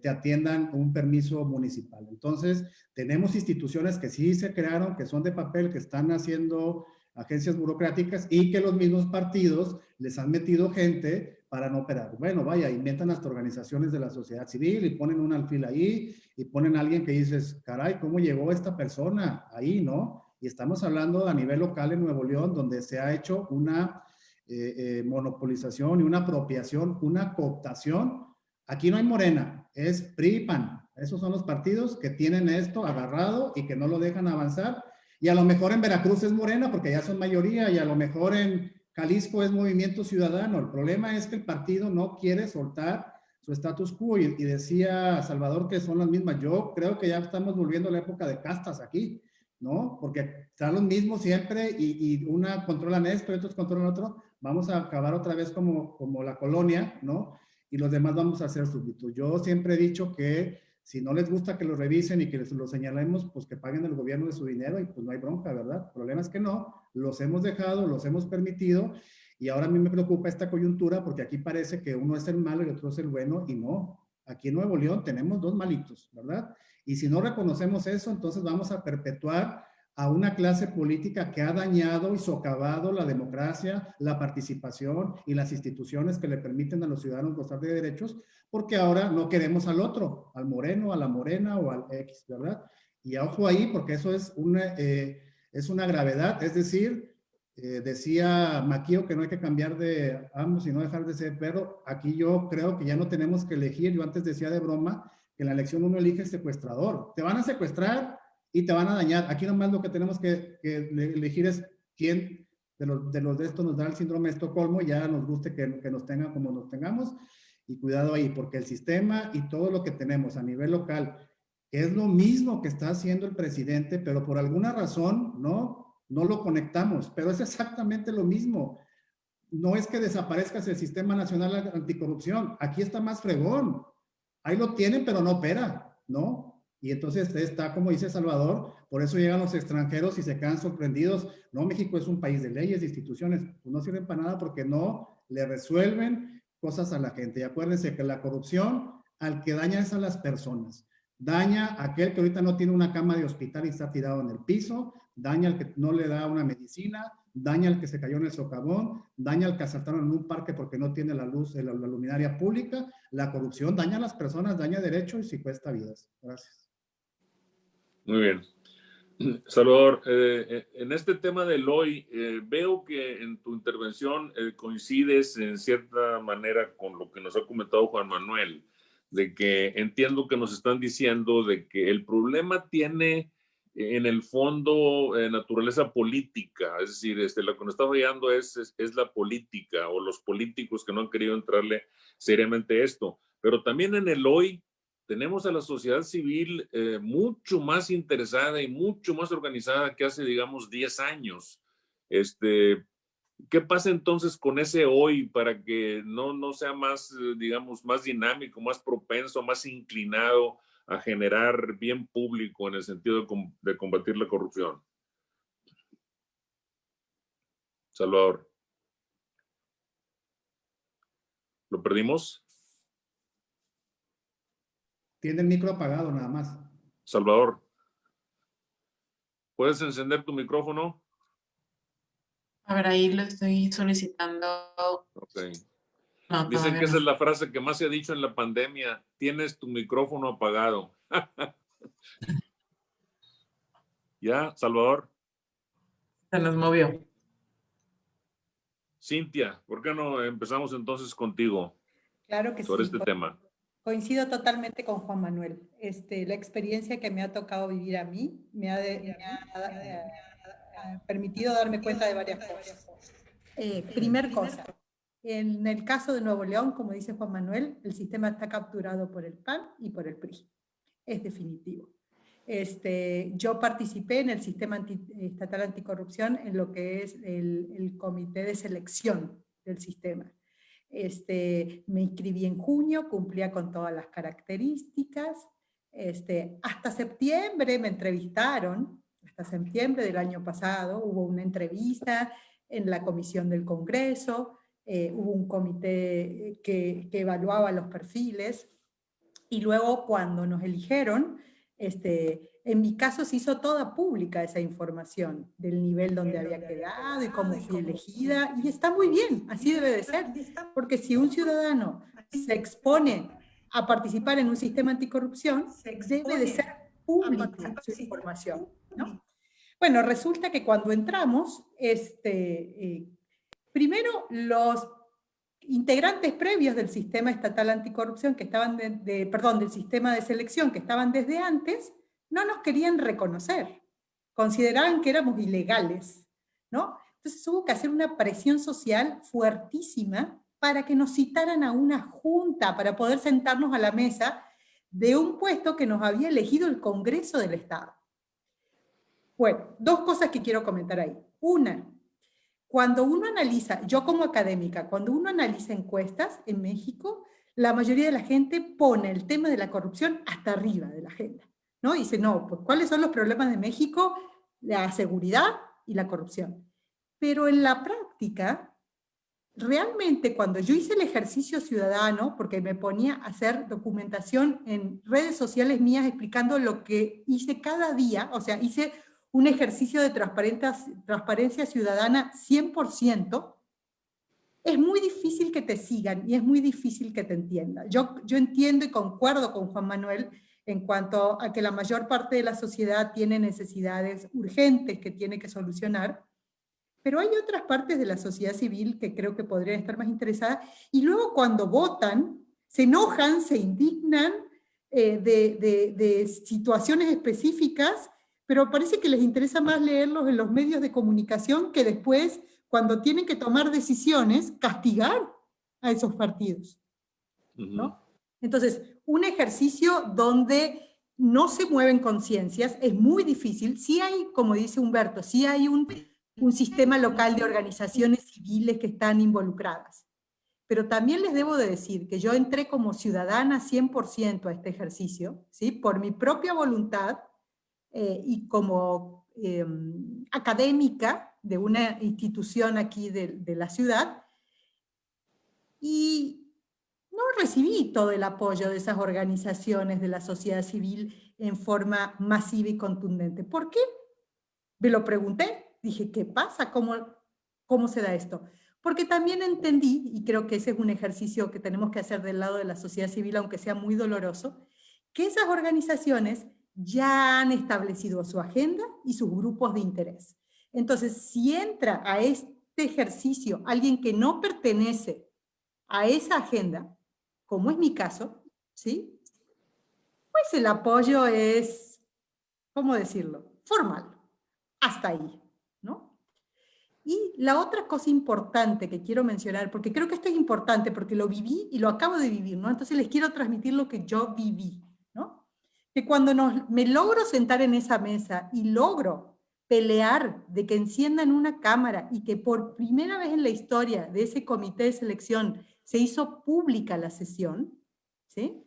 F: te atiendan un permiso municipal. Entonces, tenemos instituciones que sí se crearon, que son de papel, que están haciendo agencias burocráticas y que los mismos partidos les han metido gente para no operar. Bueno, vaya, inventan hasta organizaciones de la sociedad civil y ponen un alfil ahí y ponen a alguien que dices, caray, ¿cómo llegó esta persona ahí, no? Y estamos hablando a nivel local en Nuevo León, donde se ha hecho una monopolización y una apropiación, una cooptación. Aquí no hay Morena, es PRI y PAN. Esos son los partidos que tienen esto agarrado y que no lo dejan avanzar. Y a lo mejor en Veracruz es Morena porque ya son mayoría y a lo mejor en Jalisco es Movimiento Ciudadano. El problema es que el partido no quiere soltar su status quo y decía Salvador que son las mismas. Yo creo que ya estamos volviendo a la época de castas aquí, ¿no? Porque están los mismos siempre y una controlan esto y otros controlan otro. Vamos a acabar otra vez como la colonia, ¿no? Y los demás vamos a ser súbditos. Yo siempre he dicho que si no les gusta que lo revisen y que lo señalemos, pues que paguen el gobierno de su dinero y pues no hay bronca, ¿verdad? El problema es que no, los hemos dejado, los hemos permitido y ahora a mí me preocupa esta coyuntura porque aquí parece que uno es el malo y otro es el bueno y no. Aquí en Nuevo León tenemos dos malitos, ¿verdad? Y si no reconocemos eso, entonces vamos a perpetuar a una clase política que ha dañado y socavado la democracia, la participación y las instituciones que le permiten a los ciudadanos gozar de derechos, porque ahora no queremos al otro, al moreno, a la morena o al X, ¿verdad? Y ojo ahí, porque eso es una gravedad, es decir, decía Maquio que no hay que cambiar de amo, sino dejar de ser perro. Aquí yo creo que ya no tenemos que elegir. Yo antes decía de broma que en la elección uno elige secuestrador. Te van a secuestrar y te van a dañar. Aquí nomás lo que tenemos que elegir es quién de estos nos da el síndrome de Estocolmo, ya nos guste que nos tengan como nos tengamos. Y cuidado ahí, porque el sistema y todo lo que tenemos a nivel local, que es lo mismo que está haciendo el presidente, pero por alguna razón, no lo conectamos, pero es exactamente lo mismo. No es que desaparezca el Sistema Nacional Anticorrupción, aquí está más fregón. Ahí lo tienen, pero no opera, ¿no? Y entonces está, como dice Salvador, por eso llegan los extranjeros y se quedan sorprendidos. No, México es un país de leyes, de instituciones, pues no sirven para nada porque no le resuelven cosas a la gente. Y acuérdense que la corrupción al que daña es a las personas. Daña a aquel que ahorita no tiene una cama de hospital y está tirado en el piso, daña al que no le da una medicina, daña al que se cayó en el socavón, daña al que asaltaron en un parque porque no tiene la luz, la luminaria pública. La corrupción daña a las personas, daña derechos y cuesta vidas. Gracias.
B: Muy bien. Salvador, en este tema del hoy, veo que en tu intervención coincides en cierta manera con lo que nos ha comentado Juan Manuel, de que entiendo que nos están diciendo de que el problema tiene en el fondo naturaleza política, es decir, lo que nos está fallando es la política o los políticos que no han querido entrarle seriamente a esto, pero también en el hoy tenemos a la sociedad civil mucho más interesada y mucho más organizada que hace, digamos, 10 años. ¿Qué pasa entonces con ese hoy para que no sea más, digamos, más dinámico, más propenso, más inclinado a generar bien público en el sentido de combatir la corrupción? Salvador. ¿Lo perdimos?
F: Tiene el micro apagado nada más.
B: Salvador, ¿puedes encender tu micrófono?
C: A ver, ahí lo estoy solicitando.
B: Okay.
C: No,
B: dicen que
C: no.
B: esa es la frase que más se ha dicho en la pandemia. Tienes tu micrófono apagado. ¿Ya, Salvador?
C: Se nos movió.
B: Cintia, ¿por qué no empezamos entonces contigo
E: Claro que
B: sobre
E: sí.
B: este tema?
E: Coincido totalmente con Juan Manuel. La experiencia que me ha tocado vivir a mí me ha permitido darme cuenta de varias cosas. Primer cosa, en el caso de Nuevo León, como dice Juan Manuel, el sistema está capturado por el PAN y por el PRI. Es definitivo. Yo participé en el sistema estatal anticorrupción en lo que es el comité de selección del sistema. Me inscribí en junio, cumplía con todas las características. Hasta septiembre me entrevistaron, hasta septiembre del año pasado hubo una entrevista en la comisión del Congreso, hubo un comité que evaluaba los perfiles, y luego cuando nos eligieron, en mi caso se hizo toda pública esa información del nivel donde había quedado y cómo fui elegida, y está muy bien, así debe de ser, porque si un ciudadano se expone a participar en un sistema anticorrupción, debe de ser pública su información, ¿no? Bueno, resulta que cuando entramos, primero los integrantes previos del sistema estatal anticorrupción que estaban del sistema de selección que estaban desde antes, no nos querían reconocer, consideraban que éramos ilegales, ¿no? Entonces hubo que hacer una presión social fuertísima para que nos citaran a una junta para poder sentarnos a la mesa de un puesto que nos había elegido el Congreso del Estado. Bueno, dos cosas que quiero comentar ahí. Una, cuando uno analiza, yo como académica, cuando uno analiza encuestas en México, la mayoría de la gente pone el tema de la corrupción hasta arriba de la agenda, ¿no? Y dice, no, pues ¿cuáles son los problemas de México? La seguridad y la corrupción. Pero en la práctica, realmente cuando yo hice el ejercicio ciudadano, porque me ponía a hacer documentación en redes sociales mías explicando lo que hice cada día, o sea, hice un ejercicio de transparencia ciudadana 100%, es muy difícil que te sigan y es muy difícil que te entiendan. Yo entiendo y concuerdo con Juan Manuel en cuanto a que la mayor parte de la sociedad tiene necesidades urgentes que tiene que solucionar, pero hay otras partes de la sociedad civil que creo que podrían estar más interesadas, y luego cuando votan, se enojan, se indignan de situaciones específicas, pero parece que les interesa más leerlos en los medios de comunicación que después, cuando tienen que tomar decisiones, castigar a esos partidos, ¿no? Entonces, un ejercicio donde no se mueven conciencias es muy difícil. Sí hay, como dice Humberto, sí hay un sistema local de organizaciones civiles que están involucradas. Pero también les debo de decir que yo entré como ciudadana 100% a este ejercicio, ¿sí? Por mi propia voluntad y como académica de una institución aquí de la ciudad, y no recibí todo el apoyo de esas organizaciones de la sociedad civil en forma masiva y contundente. ¿Por qué? Me lo pregunté, dije, ¿qué pasa? ¿Cómo se da esto? Porque también entendí, y creo que ese es un ejercicio que tenemos que hacer del lado de la sociedad civil, aunque sea muy doloroso, que esas organizaciones ya han establecido su agenda y sus grupos de interés. Entonces, si entra a este ejercicio alguien que no pertenece a esa agenda, como es mi caso, ¿sí? Pues el apoyo es, ¿cómo decirlo? Formal. Hasta ahí, ¿no? Y la otra cosa importante que quiero mencionar, porque creo que esto es importante, porque lo viví y lo acabo de vivir, ¿no? Entonces les quiero transmitir lo que yo viví, ¿no? Que cuando me logro sentar en esa mesa y logro pelear de que enciendan una cámara y que por primera vez en la historia de ese comité de selección se hizo pública la sesión, ¿sí?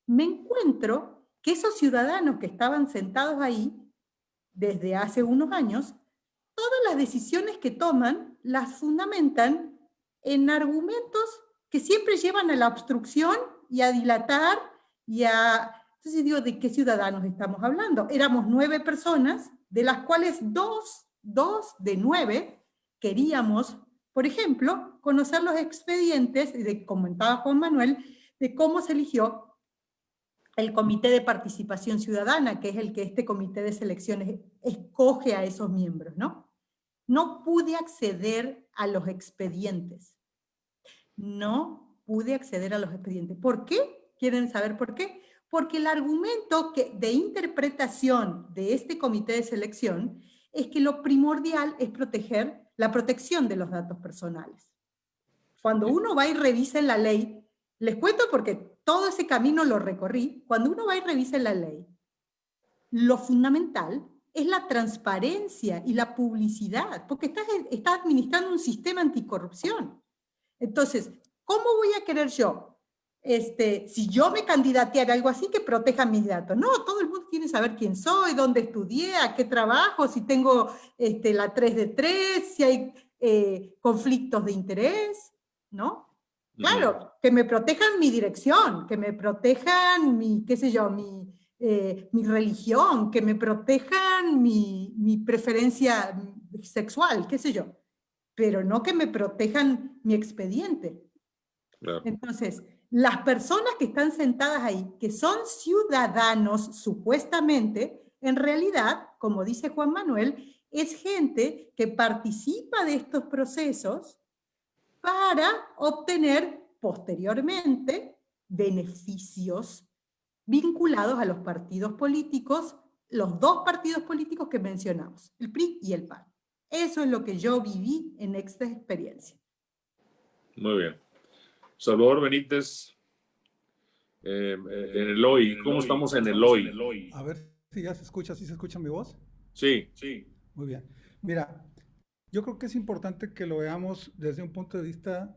E: Me encuentro que esos ciudadanos que estaban sentados ahí desde hace unos años, todas las decisiones que toman las fundamentan en argumentos que siempre llevan a la obstrucción y a dilatar y a... Entonces digo, ¿de qué ciudadanos estamos hablando? Éramos 9 personas, de las cuales dos de 9 queríamos, por ejemplo, conocer los expedientes, comentaba Juan Manuel, de cómo se eligió el Comité de Participación Ciudadana, que es el que este comité de selecciones escoge a esos miembros, ¿no? No pude acceder a los expedientes. No pude acceder a los expedientes. ¿Por qué? ¿Quieren saber por qué? Porque el argumento de interpretación de este comité de selección es que lo primordial es proteger la protección de los datos personales. Cuando uno va y revisa en la ley, les cuento porque todo ese camino lo recorrí, cuando uno va y revisa la ley, lo fundamental es la transparencia y la publicidad, porque estás administrando un sistema anticorrupción. Entonces, ¿cómo voy a querer yo, si yo me candidateara a algo así, que proteja mis datos? No, todo el mundo quiere saber quién soy, dónde estudié, a qué trabajo, si tengo la 3 de 3, si hay conflictos de interés, ¿no? Claro, que me protejan mi dirección, que me protejan mi, qué sé yo, mi religión, que me protejan mi preferencia sexual, qué sé yo, pero no que me protejan mi expediente. Claro. Entonces, las personas que están sentadas ahí, que son ciudadanos supuestamente, en realidad, como dice Juan Manuel, es gente que participa de estos procesos para obtener posteriormente beneficios vinculados a los partidos políticos, los 2 partidos políticos que mencionamos, el PRI y el PAN. Eso es lo que yo viví en esta experiencia.
B: Muy bien. Salvador Benítez, en el hoy. ¿Cómo estamos en el hoy?
A: A ver si ya se escucha, ¿sí se escucha mi voz?
B: Sí.
A: Muy bien. Mira, yo creo que es importante que lo veamos desde un punto de vista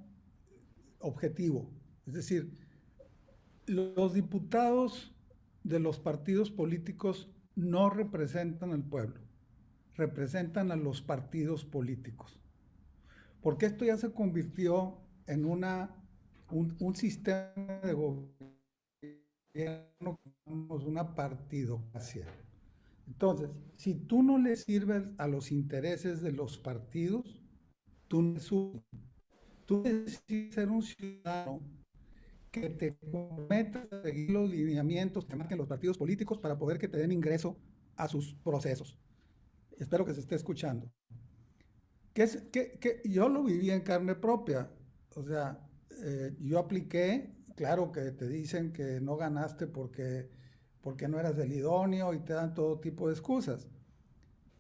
A: objetivo. Es decir, los diputados de los partidos políticos no representan al pueblo, representan a los partidos políticos. Porque esto ya se convirtió en un sistema de gobierno, una partidocracia. Entonces, si tú no le sirves a los intereses de los partidos, tú no eres útil. Tú necesitas ser un ciudadano que te comprometas a seguir los lineamientos que marquen los partidos políticos para poder que te den ingreso a sus procesos. Espero que se esté escuchando. Yo lo viví en carne propia. O sea, yo apliqué, claro que te dicen que no ganaste porque no eras el idóneo y te dan todo tipo de excusas.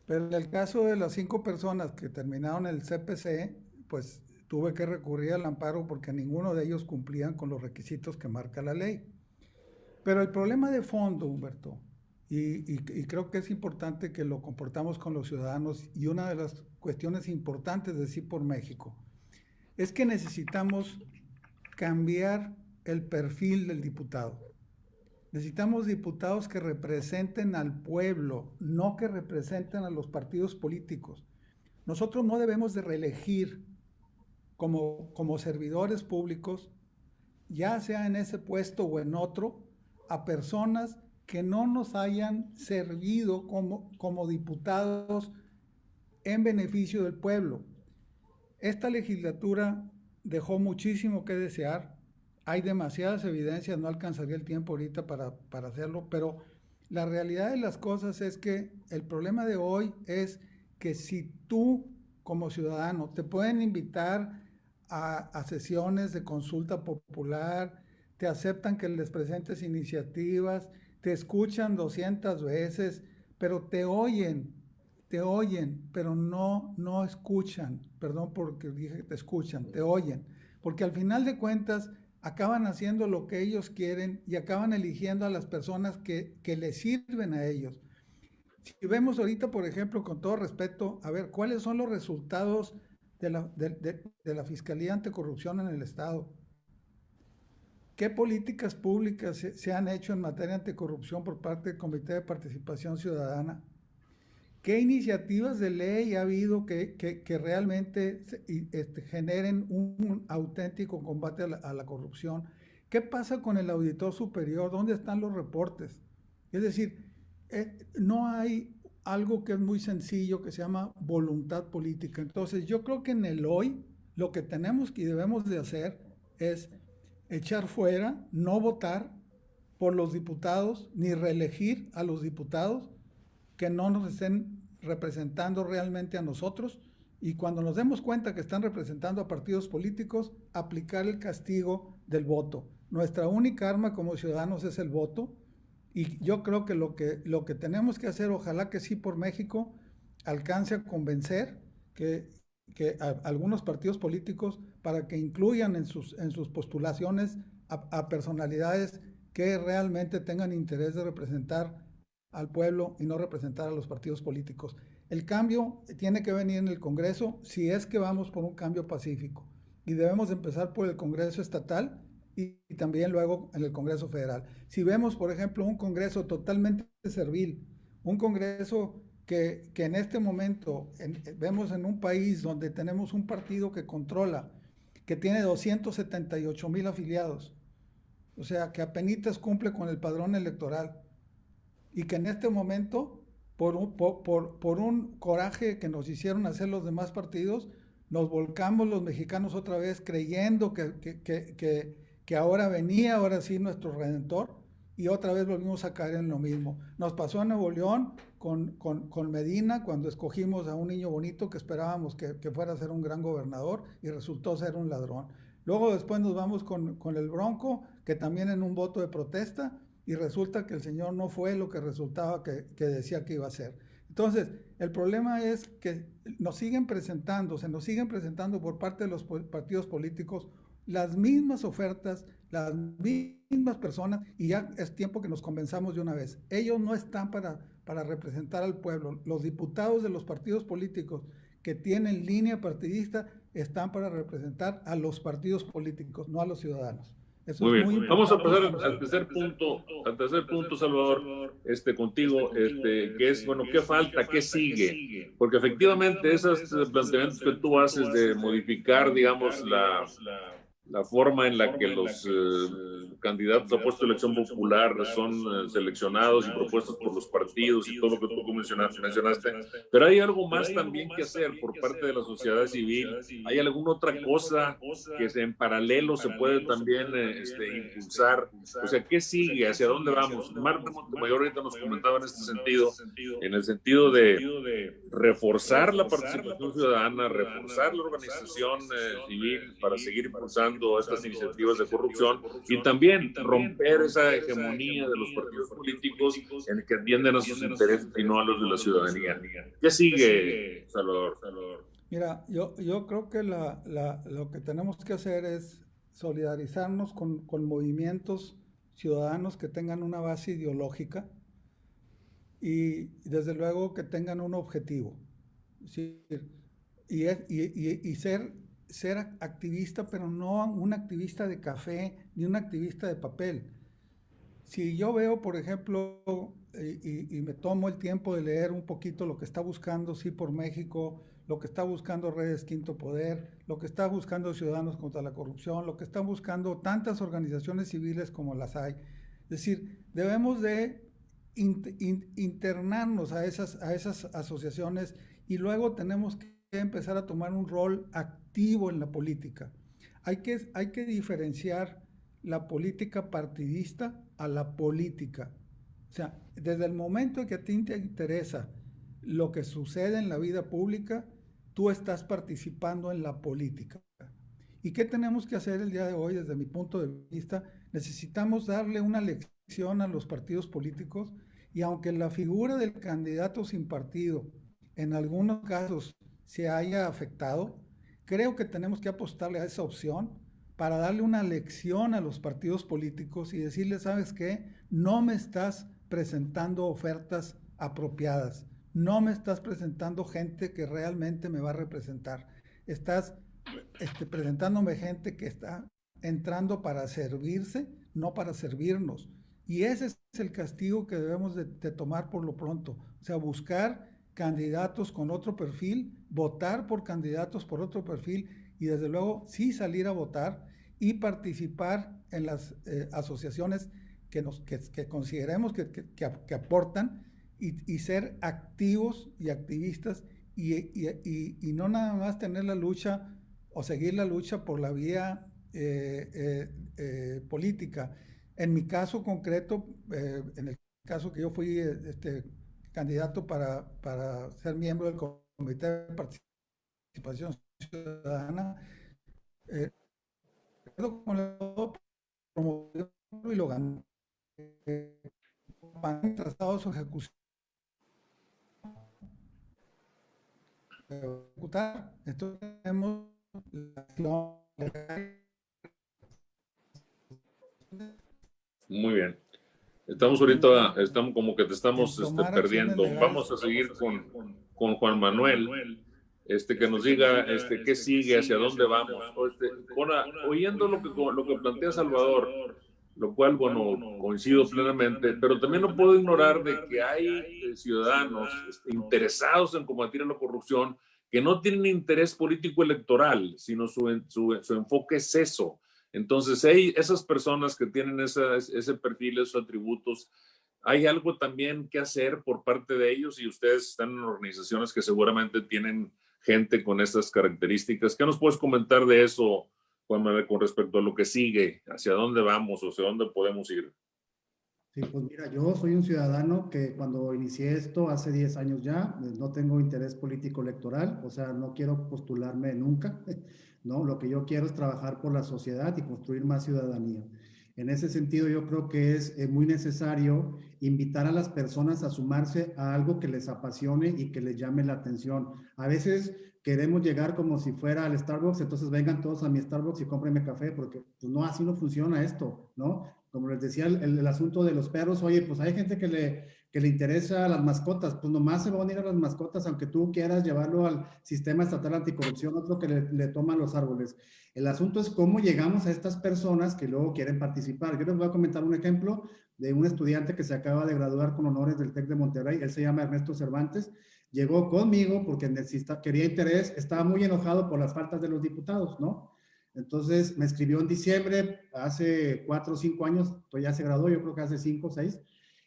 A: Pero en el caso de las 5 personas que terminaron el CPC, pues tuve que recurrir al amparo porque ninguno de ellos cumplían con los requisitos que marca la ley. Pero el problema de fondo, Humberto, y creo que es importante que lo comportamos con los ciudadanos, y una de las cuestiones importantes de Sí por México, es que necesitamos cambiar el perfil del diputado. Necesitamos diputados que representen al pueblo, no que representen a los partidos políticos. Nosotros no debemos de reelegir como servidores públicos, ya sea en ese puesto o en otro, a personas que no nos hayan servido como diputados en beneficio del pueblo. Esta legislatura dejó muchísimo que desear. Hay demasiadas evidencias, no alcanzaría el tiempo ahorita para hacerlo, pero la realidad de las cosas es que el problema de hoy es que si tú como ciudadano te pueden invitar a sesiones de consulta popular, te aceptan que les presentes iniciativas, te escuchan 200 veces, pero te oyen, pero no escuchan. Perdón porque dije que te escuchan, te oyen. Porque al final de cuentas acaban haciendo lo que ellos quieren y acaban eligiendo a las personas que les sirven a ellos. Si vemos ahorita, por ejemplo, con todo respeto, a ver, ¿cuáles son los resultados de la Fiscalía Anticorrupción en el Estado? ¿Qué políticas públicas se han hecho en materia anticorrupción por parte del Comité de Participación Ciudadana? ¿Qué iniciativas de ley ha habido que realmente generen un auténtico combate a la corrupción? ¿Qué pasa con el auditor superior? ¿Dónde están los reportes? Es decir, no hay algo que es muy sencillo que se llama voluntad política. Entonces, yo creo que en el hoy lo que tenemos y debemos de hacer es echar fuera, no votar por los diputados, ni reelegir a los diputados que no nos estén representando realmente a nosotros, y cuando nos demos cuenta que están representando a partidos políticos, aplicar el castigo del voto. Nuestra única arma como ciudadanos es el voto, y yo creo que lo que tenemos que hacer, ojalá que Sí por México alcance a convencer que algunos partidos políticos para que incluyan en sus postulaciones a personalidades que realmente tengan interés de representar al pueblo y no representar a los partidos políticos. El cambio tiene que venir en el Congreso si es que vamos por un cambio pacífico, y debemos empezar por el Congreso estatal y también luego en el Congreso federal. Si vemos, por ejemplo, un Congreso totalmente servil, un Congreso que en este momento vemos en un país donde tenemos un partido que controla, que tiene 278,000 afiliados, o sea, que apenas cumple con el padrón electoral, y que en este momento, por un coraje que nos hicieron hacer los demás partidos, nos volcamos los mexicanos otra vez creyendo que ahora sí nuestro Redentor, y otra vez volvimos a caer en lo mismo. Nos pasó en Nuevo León con Medina, cuando escogimos a un niño bonito que esperábamos que fuera a ser un gran gobernador, y resultó ser un ladrón. Luego después nos vamos con el Bronco, que también en un voto de protesta, y resulta que el señor no fue lo que resultaba que decía que iba a ser. Entonces, el problema es que se nos siguen presentando por parte de los partidos políticos las mismas ofertas, las mismas personas, y ya es tiempo que nos convenzamos de una vez. Ellos no están para representar al pueblo. Los diputados de los partidos políticos que tienen línea partidista están para representar a los partidos políticos, no a los ciudadanos. Eso
B: muy
A: es
B: bien.
A: muy
B: Vamos a
A: importante.
B: pasar al tercer punto, Salvador, contigo, que es, bueno, ¿qué falta? ¿Qué sigue? Porque efectivamente esos planteamientos que tú haces de modificar, digamos, la forma en la que los candidatos a puesto de elección popular son seleccionados y propuestos por los partidos y todo lo que tú mencionaste, pero hay algo más también que hacer por parte de la sociedad civil. ¿Hay alguna otra cosa que en paralelo se puede también impulsar? O sea, ¿qué sigue? ¿Hacia dónde vamos? Marta Montemayor ahorita nos comentaba en este sentido, en el sentido de reforzar la participación ciudadana, reforzar la organización civil para seguir impulsando estas iniciativas de corrupción y también romper esa hegemonía de los partidos políticos en el que atienden a sus intereses y no a los de la ciudadanía. ¿Qué sigue, Salvador?
A: Mira, yo creo que lo que tenemos que hacer es solidarizarnos con movimientos ciudadanos que tengan una base ideológica y desde luego que tengan un objetivo. ¿Sí? Y ser activista, pero no un activista de café ni un activista de papel. Si yo veo, por ejemplo, y me tomo el tiempo de leer un poquito lo que está buscando Sí por México, lo que está buscando Redes Quinto Poder, lo que está buscando Ciudadanos contra la Corrupción, lo que están buscando tantas organizaciones civiles como las hay. Es decir, debemos de internarnos a esas asociaciones y luego tenemos que empezar a tomar un rol activo en la política. Hay que diferenciar la política partidista a la política. O sea, desde el momento que a ti te interesa lo que sucede en la vida pública, tú estás participando en la política. ¿Y qué tenemos que hacer el día de hoy desde mi punto de vista? Necesitamos darle una lección a los partidos políticos y aunque la figura del candidato sin partido en algunos casos se haya afectado, creo que tenemos que apostarle a esa opción para darle una lección a los partidos políticos y decirles, ¿sabes qué? No me estás presentando ofertas apropiadas, no me estás presentando gente que realmente me va a representar, estás presentándome gente que está entrando para servirse, no para servirnos. Y ese es el castigo que debemos de tomar por lo pronto, o sea, buscar candidatos con otro perfil, votar por candidatos por otro perfil y desde luego sí salir a votar y participar en las asociaciones que consideremos que aportan y ser activos y activistas y no nada más tener la lucha o seguir la lucha por la vía política. En mi caso concreto, en el caso que yo fui candidato para ser miembro del Comité de Participación Ciudadana, con la promovió y lo ganó. Trazado su ejecución. Entonces tenemos la acción legal.
B: Muy bien. Estamos ahorita, como que te estamos perdiendo. Vamos a seguir con Juan Manuel, que nos diga qué sigue, hacia dónde vamos. Oyendo lo que plantea Salvador, lo cual, bueno, coincido plenamente, pero también no puedo ignorar de que hay ciudadanos interesados en combatir la corrupción que no tienen interés político electoral, sino su enfoque es eso. Entonces, esas personas que tienen ese perfil, esos atributos, hay algo también que hacer por parte de ellos y ustedes están en organizaciones que seguramente tienen gente con estas características. ¿Qué nos puedes comentar de eso, Juan Manuel, con respecto a lo que sigue? ¿Hacia dónde vamos o hacia dónde podemos ir?
F: Sí, pues mira, yo soy un ciudadano que cuando inicié esto hace 10 años ya, no tengo interés político electoral, o sea, no quiero postularme nunca, ¿no? Lo que yo quiero es trabajar por la sociedad y construir más ciudadanía. En ese sentido, yo creo que es muy necesario invitar a las personas a sumarse a algo que les apasione y que les llame la atención. A veces queremos llegar como si fuera al Starbucks, entonces vengan todos a mi Starbucks y cómprenme café, porque pues no, así no funciona esto, ¿no? Como les decía, el asunto de los perros, oye, pues hay gente que le interesa a las mascotas, pues nomás se van a ir a las mascotas, aunque tú quieras llevarlo al sistema estatal anticorrupción, otro que le toman los árboles. El asunto es cómo llegamos a estas personas que luego quieren participar. Yo les voy a comentar un ejemplo de un estudiante que se acaba de graduar con honores del TEC de Monterrey, él se llama Ernesto Cervantes, llegó conmigo porque quería interés, estaba muy enojado por las faltas de los diputados, ¿no? Entonces me escribió en diciembre, hace 4 o 5 años, pues ya se graduó, yo creo que hace 5 o 6,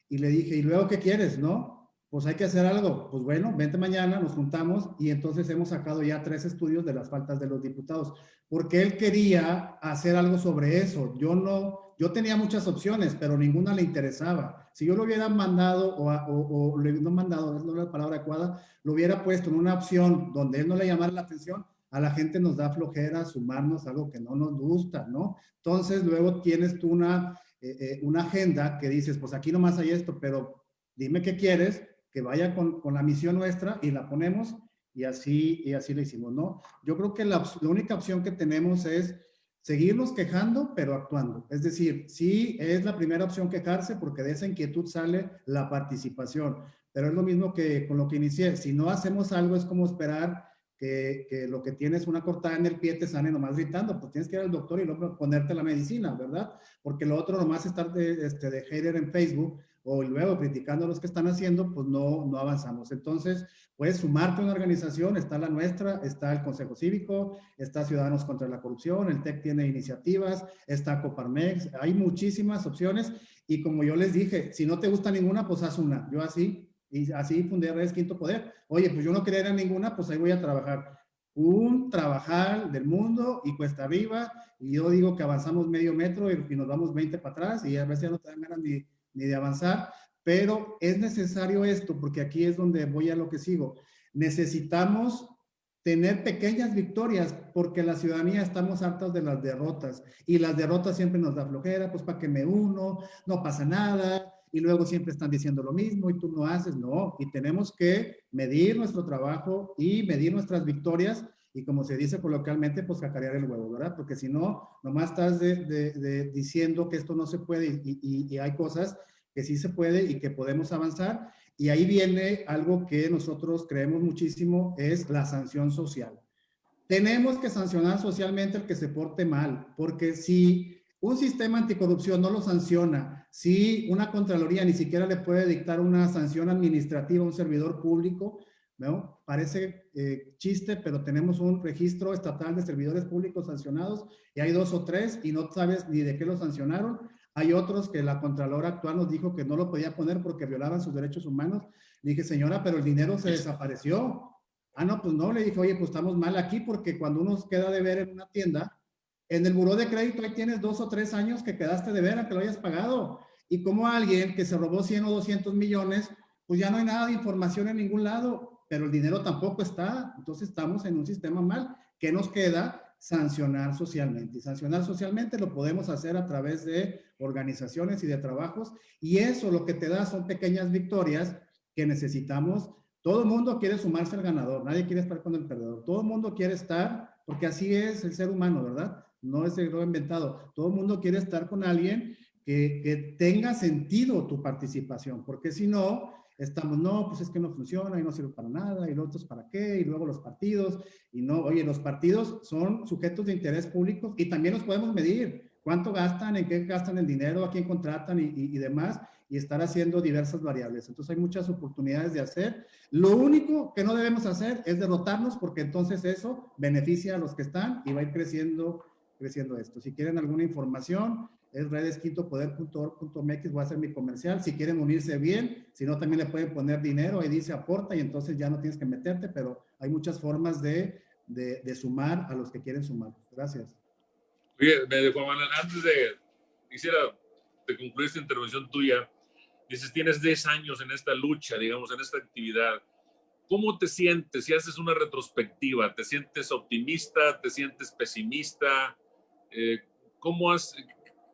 F: y le dije, ¿y luego qué quieres, no? Pues hay que hacer algo. Pues bueno, vente mañana, nos juntamos, y entonces hemos sacado ya 3 estudios de las faltas de los diputados, porque él quería hacer algo sobre eso. Yo tenía muchas opciones, pero ninguna le interesaba. Si yo lo hubiera mandado, no mandado, no es la palabra adecuada, lo hubiera puesto en una opción donde él no le llamara la atención, a la gente nos da flojera sumarnos a algo que no nos gusta, ¿no? Entonces, luego tienes tú una agenda que dices, pues aquí nomás hay esto, pero dime qué quieres, que vaya con la misión nuestra y la ponemos y así lo hicimos, ¿no? Yo creo que la única opción que tenemos es seguirnos quejando, pero actuando. Es decir, sí es la primera opción quejarse porque de esa inquietud sale la participación, pero es lo mismo que con lo que inicié. Si no hacemos algo es como esperar que lo que tienes una cortada en el pie te sane nomás gritando, pues tienes que ir al doctor y luego ponerte la medicina, ¿verdad? Porque lo otro nomás estar de hater en Facebook o luego criticando a los que están haciendo, pues no avanzamos. Entonces, puedes sumarte a una organización, está la nuestra, está el Consejo Cívico, está Ciudadanos contra la Corrupción, el TEC tiene iniciativas, está Coparmex, hay muchísimas opciones y como yo les dije, si no te gusta ninguna, pues haz una. Yo así, y así fundé Redes Quinto Poder. Oye, pues yo no quería ir a ninguna, pues ahí voy a trabajar. Un trabajar del mundo y cuesta arriba, y yo digo que avanzamos medio metro y nos vamos 20 para atrás y a veces ya no te dan ganas ni de avanzar, pero es necesario esto, porque aquí es donde voy a lo que sigo. Necesitamos tener pequeñas victorias, porque la ciudadanía estamos hartos de las derrotas, y las derrotas siempre nos da flojera, pues para que me uno, no pasa nada, y luego siempre están diciendo lo mismo y tú no haces, no, y tenemos que medir nuestro trabajo y medir nuestras victorias, y como se dice coloquialmente, pues cacarear el huevo, ¿verdad? Porque si no, nomás estás diciendo que esto no se puede y hay cosas que sí se puede y que podemos avanzar, y ahí viene algo que nosotros creemos muchísimo, es la sanción social. Tenemos que sancionar socialmente al que se porte mal, porque si un sistema anticorrupción no lo sanciona, si una Contraloría ni siquiera le puede dictar una sanción administrativa a un servidor público, ¿no? Parece chiste, pero tenemos un registro estatal de servidores públicos sancionados y hay 2 o 3 y no sabes ni de qué lo sancionaron. Hay otros que la Contralora actual nos dijo que no lo podía poner porque violaban sus derechos humanos. Le dije, señora, pero el dinero se desapareció. Ah, no, pues no, le dije, oye, pues estamos mal aquí porque cuando uno queda de ver en una tienda, en el buró de crédito ahí tienes 2 o 3 años que quedaste de ver a que lo hayas pagado. Y como alguien que se robó 100 o 200 millones, pues ya no hay nada de información en ningún lado, pero el dinero tampoco está. Entonces estamos en un sistema mal. ¿Qué nos queda? Sancionar socialmente. Y sancionar socialmente lo podemos hacer a través de organizaciones y de trabajos. Y eso lo que te da son pequeñas victorias que necesitamos. Todo el mundo quiere sumarse al ganador, nadie quiere estar con el perdedor. Todo el mundo quiere estar, porque así es el ser humano, ¿verdad? No es algo inventado. Todo el mundo quiere estar con alguien que tenga sentido tu participación, porque si no, estamos, no, pues es que no funciona y no sirve para nada, y los otros para qué, y luego los partidos, y no, oye, los partidos son sujetos de interés público y también los podemos medir. ¿Cuánto gastan? ¿En qué gastan el dinero? ¿A quién contratan? Y demás, y estar haciendo diversas variables. Entonces hay muchas oportunidades de hacer. Lo único que no debemos hacer es derrotarnos, porque entonces eso beneficia a los que están y va a ir creciendo esto. Si quieren alguna información, es redesquintopoder.org.mx, voy a hacer mi comercial. Si quieren unirse bien, si no también le pueden poner dinero, ahí dice aporta y entonces ya no tienes que meterte, pero hay muchas formas de sumar a los que quieren sumar. Gracias.
B: Oye, Juan Manuel, antes quisiera concluir esta intervención tuya. Dices, tienes 10 años en esta lucha, digamos, en esta actividad. ¿Cómo te sientes si haces una retrospectiva? ¿Te sientes optimista? ¿Te sientes pesimista?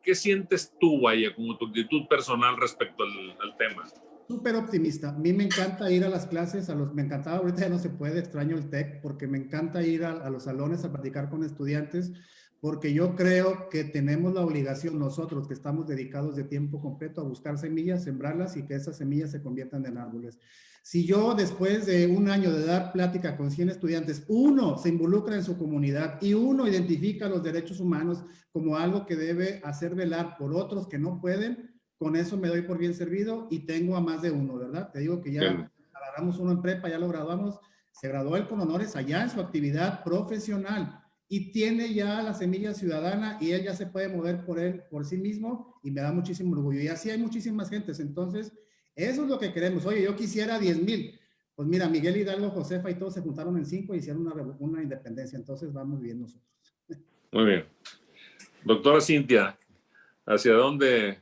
B: ¿Qué sientes tú, vaya, como tu actitud personal respecto al tema?
F: Súper optimista. A mí me encanta ir a las clases, me encantaba, ahorita ya no se puede, extraño el TEC, porque me encanta ir a los salones a platicar con estudiantes, porque yo creo que tenemos la obligación nosotros, que estamos dedicados de tiempo completo a buscar semillas, sembrarlas y que esas semillas se conviertan en árboles. Si yo después de un año de dar plática con 100 estudiantes, uno se involucra en su comunidad y uno identifica los derechos humanos como algo que debe hacer velar por otros que no pueden, con eso me doy por bien servido y tengo a más de uno, ¿verdad? Te digo que ya agarramos uno en prepa, ya lo graduamos, se graduó él con honores allá en su actividad profesional y tiene ya la semilla ciudadana y él ya se puede mover por sí mismo y me da muchísimo orgullo. Y así hay muchísimas gentes. Entonces, eso es lo que queremos. Oye, yo quisiera 10,000. Pues mira, Miguel Hidalgo, Josefa y todos se juntaron en 5 y hicieron una independencia. Entonces, vamos bien nosotros.
B: Muy bien. Doctora Cintia, ¿hacia dónde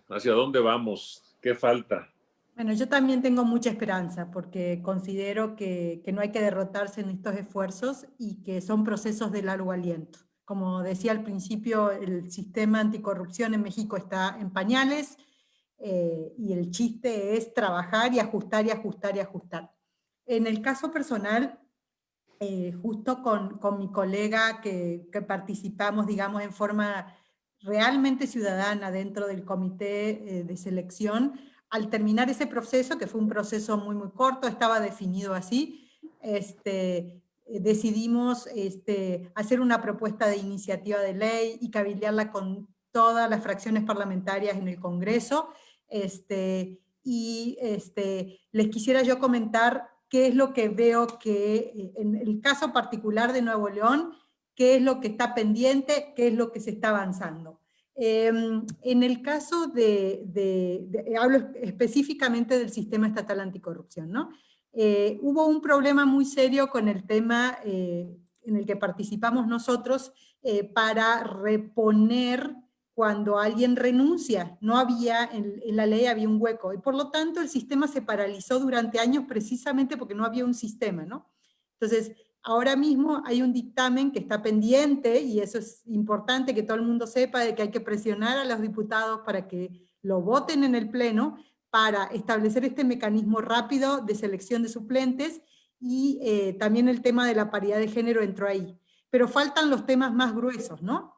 B: vamos? ¿Qué falta?
E: Bueno, yo también tengo mucha esperanza porque considero que no hay que derrotarse en estos esfuerzos y que son procesos de largo aliento. Como decía al principio, el sistema anticorrupción en México está en pañales y el chiste es trabajar y ajustar y ajustar y ajustar. En el caso personal, justo con mi colega que participamos, digamos, en forma realmente ciudadana dentro del comité de selección, al terminar ese proceso, que fue un proceso muy, muy corto, estaba definido así, decidimos hacer una propuesta de iniciativa de ley y cabildearla con todas las fracciones parlamentarias en el Congreso, les quisiera yo comentar qué es lo que veo que en el caso particular de Nuevo León, qué es lo que está pendiente, qué es lo que se está avanzando. En el caso hablo específicamente del sistema estatal anticorrupción, ¿no? Hubo un problema muy serio con el tema en el que participamos nosotros para reponer cuando alguien renuncia. No había, en la ley había un hueco, y por lo tanto el sistema se paralizó durante años precisamente porque no había un sistema, ¿no? Entonces, ahora mismo hay un dictamen que está pendiente, y eso es importante que todo el mundo sepa, de que hay que presionar a los diputados para que lo voten en el Pleno, para establecer este mecanismo rápido de selección de suplentes, y también el tema de la paridad de género entró ahí. Pero faltan los temas más gruesos, ¿no?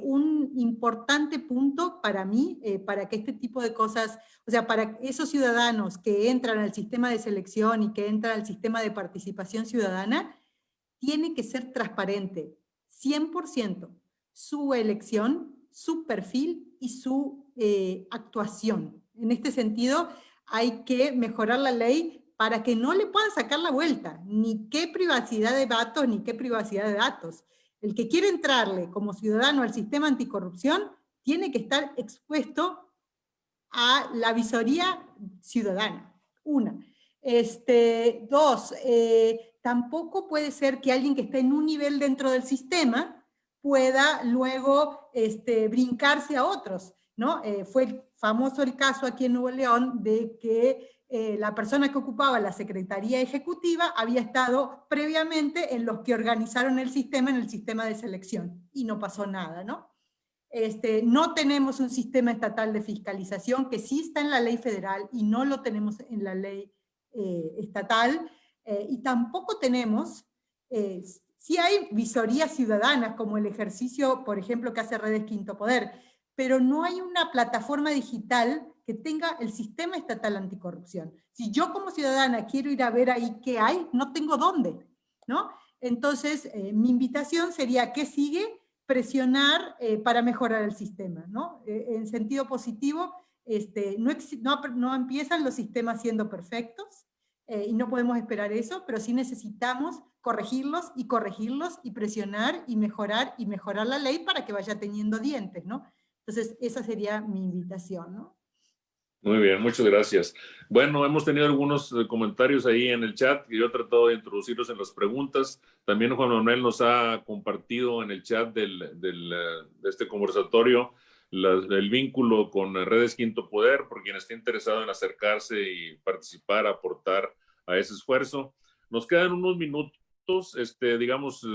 E: Un importante punto para mí, para que este tipo de cosas, o sea, para esos ciudadanos que entran al sistema de selección y que entran al sistema de participación ciudadana, tiene que ser transparente, 100%, su elección, su perfil y su actuación. En este sentido, hay que mejorar la ley para que no le puedan sacar la vuelta, ni qué privacidad de datos, ni qué privacidad de datos. El que quiere entrarle como ciudadano al sistema anticorrupción tiene que estar expuesto a la visoría ciudadana. Una. Dos, tampoco puede ser que alguien que está en un nivel dentro del sistema pueda luego brincarse a otros, ¿no? Fue famoso el caso aquí en Nuevo León de que la persona que ocupaba la Secretaría Ejecutiva había estado previamente en los que organizaron el sistema, en el sistema de selección, y no pasó nada, ¿no? No tenemos un sistema estatal de fiscalización, que sí está en la ley federal y no lo tenemos en la ley estatal, y tampoco tenemos, sí hay visorías ciudadanas, como el ejercicio, por ejemplo, que hace Redes Quinto Poder, pero no hay una plataforma digital que tenga el sistema estatal anticorrupción. Si yo como ciudadana quiero ir a ver ahí qué hay, no tengo dónde, ¿no? Entonces, mi invitación sería, ¿qué sigue? Presionar para mejorar el sistema, ¿no? En sentido positivo, no empiezan los sistemas siendo perfectos, y no podemos esperar eso, pero sí necesitamos corregirlos y presionar y mejorar la ley para que vaya teniendo dientes, ¿no? Entonces, esa sería mi invitación, ¿no?
B: Muy bien, muchas gracias. Bueno, hemos tenido algunos comentarios ahí en el chat y yo he tratado de introducirlos en las preguntas. También Juan Manuel nos ha compartido en el chat de este conversatorio el vínculo con Redes Quinto Poder, por quien esté interesado en acercarse y participar, aportar a ese esfuerzo. Nos quedan unos minutos, digamos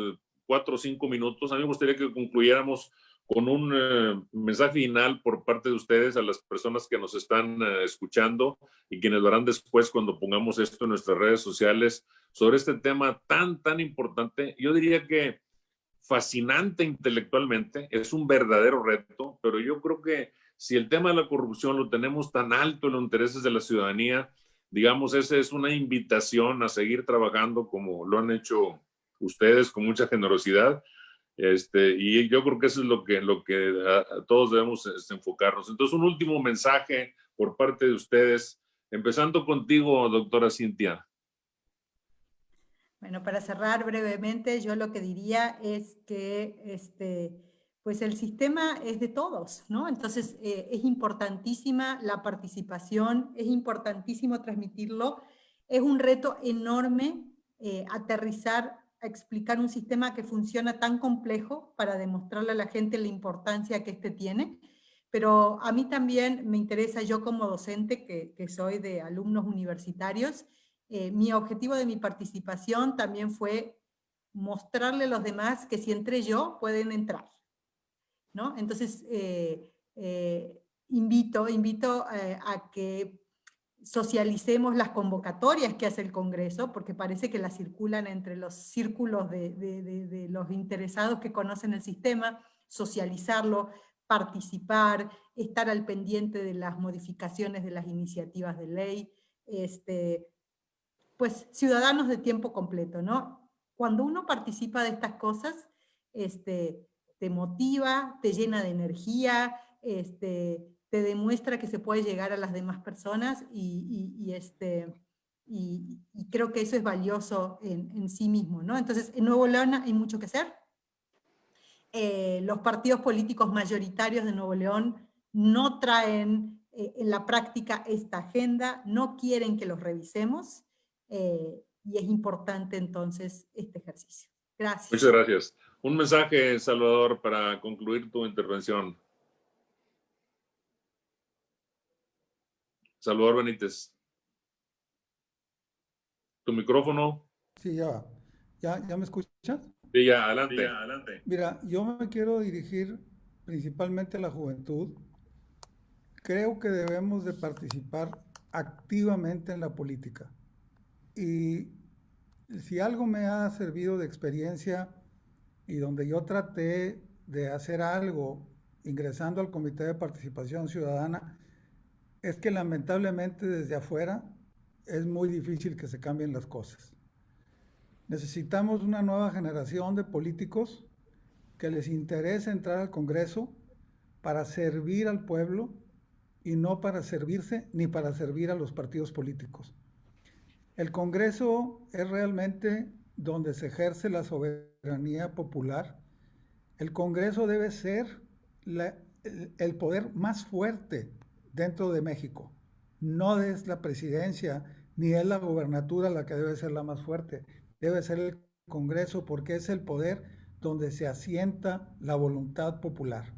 B: 4 o 5 minutos. A mí me gustaría que concluyéramos con un mensaje final por parte de ustedes a las personas que nos están escuchando y quienes lo harán después cuando pongamos esto en nuestras redes sociales sobre este tema tan importante. Yo diría que fascinante intelectualmente, es un verdadero reto, pero yo creo que si el tema de la corrupción lo tenemos tan alto en los intereses de la ciudadanía, digamos, esa es una invitación a seguir trabajando como lo han hecho ustedes con mucha generosidad. Y yo creo que eso es lo que todos debemos enfocarnos. Entonces, un último mensaje por parte de ustedes, empezando contigo, doctora Cintia.
E: Bueno, para cerrar brevemente, yo lo que diría es que pues el sistema es de todos, ¿no? Entonces es importantísima la participación, es importantísimo transmitirlo, es un reto enorme aterrizar, a explicar un sistema que funciona tan complejo para demostrarle a la gente la importancia que tiene, pero a mí también me interesa, yo como docente que soy de alumnos universitarios, mi objetivo de mi participación también fue mostrarle a los demás que si entré yo, pueden entrar, ¿no? Entonces, invito a que socialicemos las convocatorias que hace el Congreso, porque parece que las circulan entre los círculos de los interesados que conocen el sistema, socializarlo, participar, estar al pendiente de las modificaciones de las iniciativas de ley, pues ciudadanos de tiempo completo, ¿no? Cuando uno participa de estas cosas, te motiva, te llena de energía, te demuestra que se puede llegar a las demás personas y creo que eso es valioso en sí mismo, ¿no? Entonces, en Nuevo León hay mucho que hacer. Los partidos políticos mayoritarios de Nuevo León no traen en la práctica esta agenda, no quieren que los revisemos, y es importante entonces este ejercicio. Gracias.
B: Muchas gracias. Un mensaje, Salvador, para concluir tu intervención. Salvador Benítez. ¿Tu micrófono?
A: Sí, ¿Ya me escuchas?
B: Sí, ya, adelante.
A: Mira, yo me quiero dirigir principalmente a la juventud. Creo que debemos de participar activamente en la política. Y si algo me ha servido de experiencia y donde yo traté de hacer algo ingresando al Comité de Participación Ciudadana, es que lamentablemente desde afuera es muy difícil que se cambien las cosas. Necesitamos una nueva generación de políticos que les interese entrar al Congreso para servir al pueblo y no para servirse ni para servir a los partidos políticos. El Congreso es realmente donde se ejerce la soberanía popular. El Congreso debe ser el poder más fuerte dentro de México. No es la presidencia ni es la gobernatura la que debe ser la más fuerte. Debe ser el Congreso porque es el poder donde se asienta la voluntad popular.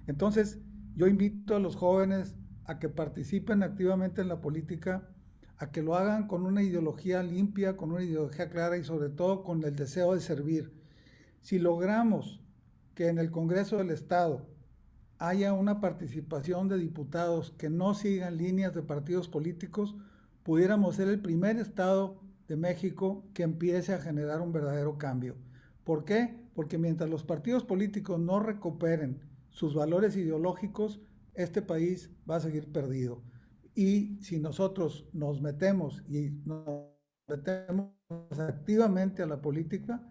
A: Entonces, yo invito a los jóvenes a que participen activamente en la política, a que lo hagan con una ideología limpia, con una ideología clara y sobre todo con el deseo de servir. Si logramos que en el Congreso del Estado haya una participación de diputados que no sigan líneas de partidos políticos, pudiéramos ser el primer estado de México que empiece a generar un verdadero cambio. ¿Por qué? Porque mientras los partidos políticos no recuperen sus valores ideológicos, este país va a seguir perdido. Y si nosotros nos metemos activamente a la política,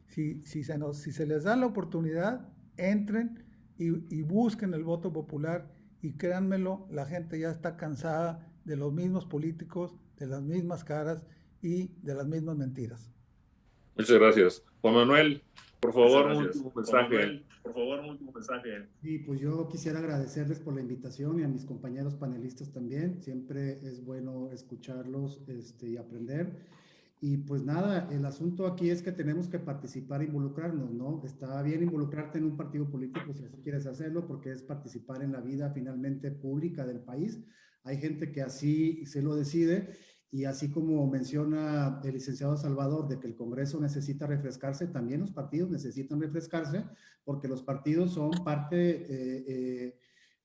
A: si se les da la oportunidad, entren y busquen el voto popular, y créanmelo, la gente ya está cansada de los mismos políticos, de las mismas caras y de las mismas mentiras.
B: Muchas gracias. Juan Manuel, por favor, un último mensaje.
F: Sí, pues yo quisiera agradecerles por la invitación y a mis compañeros panelistas también. Siempre es bueno escucharlos y aprender. Y pues nada, el asunto aquí es que tenemos que participar e involucrarnos, ¿no? Está bien involucrarte en un partido político si así quieres hacerlo, porque es participar en la vida finalmente pública del país. Hay gente que así se lo decide, y así como menciona el licenciado Salvador de que el Congreso necesita refrescarse, también los partidos necesitan refrescarse, porque los partidos son parte,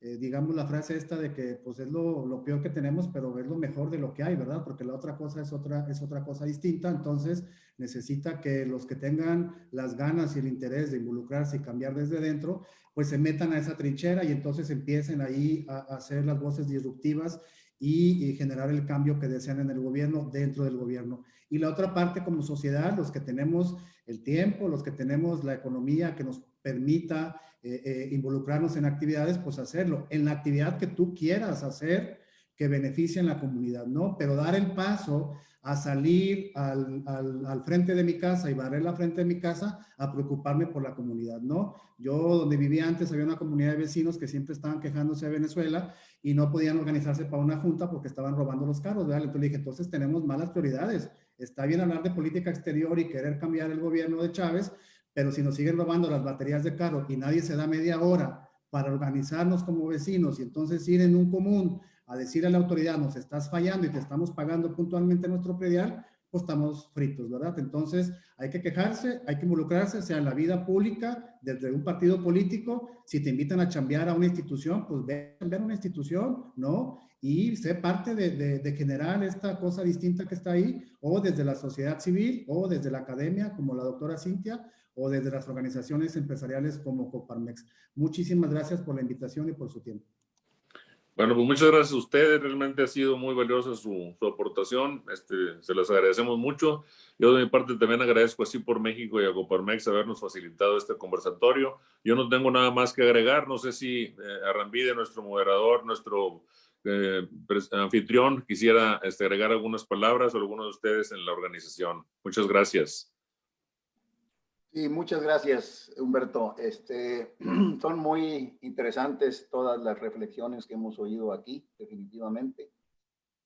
F: digamos la frase esta de que pues es lo peor que tenemos, pero es lo mejor de lo que hay, ¿verdad? Porque la otra cosa es otra cosa distinta. Entonces necesita que los que tengan las ganas y el interés de involucrarse y cambiar desde dentro, pues se metan a esa trinchera y entonces empiecen ahí a hacer las voces disruptivas y generar el cambio que desean en el gobierno, dentro del gobierno. Y la otra parte, como sociedad, los que tenemos el tiempo, los que tenemos la economía que nos permita involucrarnos en actividades, pues hacerlo. En la actividad que tú quieras hacer, que beneficien la comunidad, ¿no? Pero dar el paso a salir al frente de mi casa y barrer la frente de mi casa a preocuparme por la comunidad, ¿no? Yo, donde vivía antes, había una comunidad de vecinos que siempre estaban quejándose de Venezuela y no podían organizarse para una junta porque estaban robando los carros, ¿verdad? Entonces le dije, entonces tenemos malas prioridades. Está bien hablar de política exterior y querer cambiar el gobierno de Chávez, pero si nos siguen robando las baterías de carro y nadie se da media hora para organizarnos como vecinos y entonces ir en un común a decirle a la autoridad, nos estás fallando y te estamos pagando puntualmente nuestro predial, pues estamos fritos, ¿verdad? Entonces hay que quejarse, hay que involucrarse, sea en la vida pública, desde un partido político. Si te invitan a chambear a una institución, pues ve a chambear a una institución, ¿no? Y sé parte de generar esta cosa distinta que está ahí, o desde la sociedad civil, o desde la academia, como la doctora Cintia, o desde las organizaciones empresariales como Coparmex. Muchísimas gracias por la invitación y por su tiempo.
B: Bueno, pues muchas gracias a ustedes. Realmente ha sido muy valiosa su aportación. Se las agradecemos mucho. Yo de mi parte también agradezco a Sí por México y a Coparmex habernos facilitado este conversatorio. Yo no tengo nada más que agregar. No sé si Arrambide, nuestro moderador, nuestro anfitrión, quisiera agregar algunas palabras o alguno de ustedes en la organización. Muchas gracias.
D: Sí, muchas gracias, Humberto. Son muy interesantes todas las reflexiones que hemos oído aquí, definitivamente.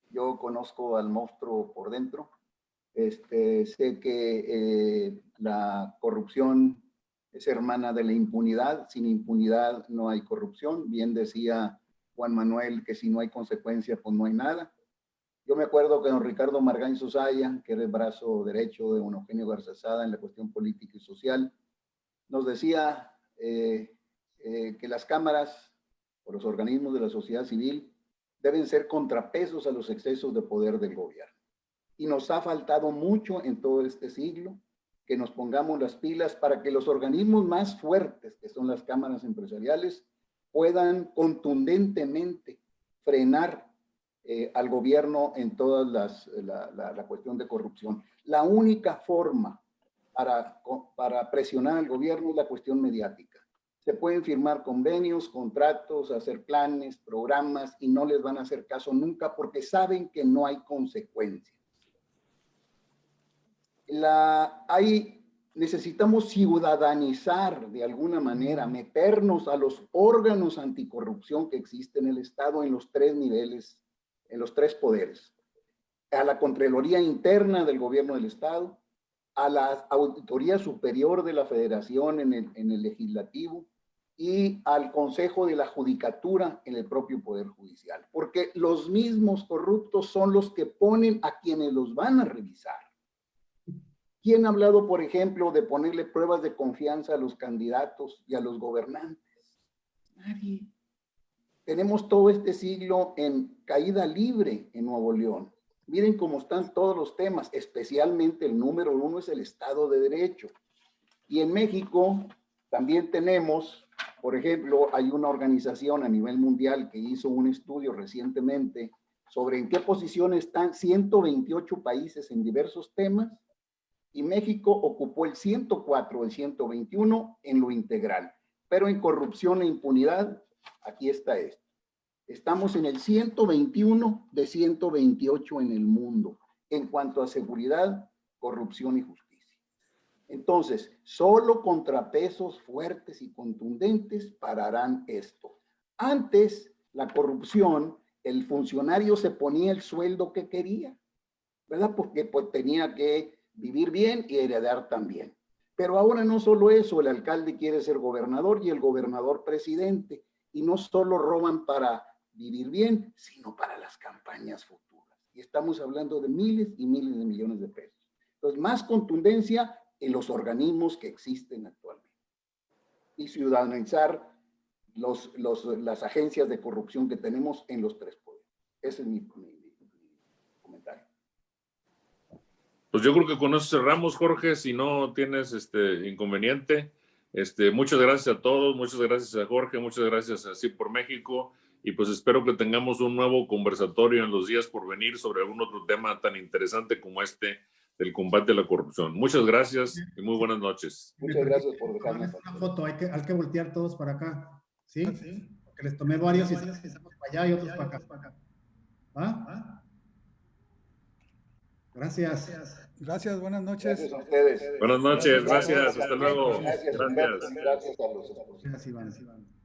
D: Yo conozco al monstruo por dentro. Sé que la corrupción es hermana de la impunidad. Sin impunidad no hay corrupción. Bien decía Juan Manuel que si no hay consecuencia, pues no hay nada. Yo me acuerdo que don Ricardo Margain Susaya, que era el brazo derecho de don Eugenio Garzazada en la cuestión política y social, nos decía que las cámaras o los organismos de la sociedad civil deben ser contrapesos a los excesos de poder del gobierno. Y nos ha faltado mucho en todo este siglo que nos pongamos las pilas para que los organismos más fuertes, que son las cámaras empresariales, puedan contundentemente frenar al gobierno en toda la cuestión de corrupción. La única forma para presionar al gobierno es la cuestión mediática. Se pueden firmar convenios, contratos, hacer planes, programas y no les van a hacer caso nunca porque saben que no hay consecuencias. Necesitamos ciudadanizar de alguna manera, meternos a los órganos anticorrupción que existen en el Estado en los 3 niveles, en los 3 poderes. A la Contraloría Interna del Gobierno del Estado, a la Auditoría Superior de la Federación en el Legislativo y al Consejo de la Judicatura en el propio Poder Judicial. Porque los mismos corruptos son los que ponen a quienes los van a revisar. ¿Quién ha hablado, por ejemplo, de ponerle pruebas de confianza a los candidatos y a los gobernantes? Nadie. Tenemos todo este siglo en caída libre en Nuevo León. Miren cómo están todos los temas, especialmente el número 1 es el Estado de Derecho. Y en México también tenemos, por ejemplo, hay una organización a nivel mundial que hizo un estudio recientemente sobre en qué posición están 128 países en diversos temas. Y México ocupó el 104, el 121 en lo integral. Pero en corrupción e impunidad, aquí está esto. Estamos en el 121 de 128 en el mundo en cuanto a seguridad, corrupción y justicia. Entonces, solo contrapesos fuertes y contundentes pararán esto. Antes, la corrupción, el funcionario se ponía el sueldo que quería, ¿verdad? Porque pues, tenía que vivir bien y heredar también. Pero ahora no solo eso, el alcalde quiere ser gobernador y el gobernador presidente. Y no solo roban para vivir bien, sino para las campañas futuras. Y estamos hablando de miles y miles de millones de pesos. Entonces, más contundencia en los organismos que existen actualmente. Y ciudadanizar las agencias de corrupción que tenemos en los 3 poderes. Ese es mi comentario.
B: Pues yo creo que con eso cerramos, Jorge, si no tienes inconveniente. Muchas gracias a todos, muchas gracias a Jorge, muchas gracias a Sí por México y pues espero que tengamos un nuevo conversatorio en los días por venir sobre algún otro tema tan interesante como este del combate a la corrupción. Muchas gracias y muy buenas noches.
D: Muchas gracias por dejarme
F: una foto, hay que voltear todos para acá, ¿sí? Porque les tomé varios y estamos para allá y otros para acá. ¿Va? Gracias.
A: Gracias, buenas noches.
D: Gracias a ustedes.
B: Buenas noches, gracias, hasta luego.
D: Gracias,
B: Gracias.
D: gracias a los expositores.
F: Gracias, Iván.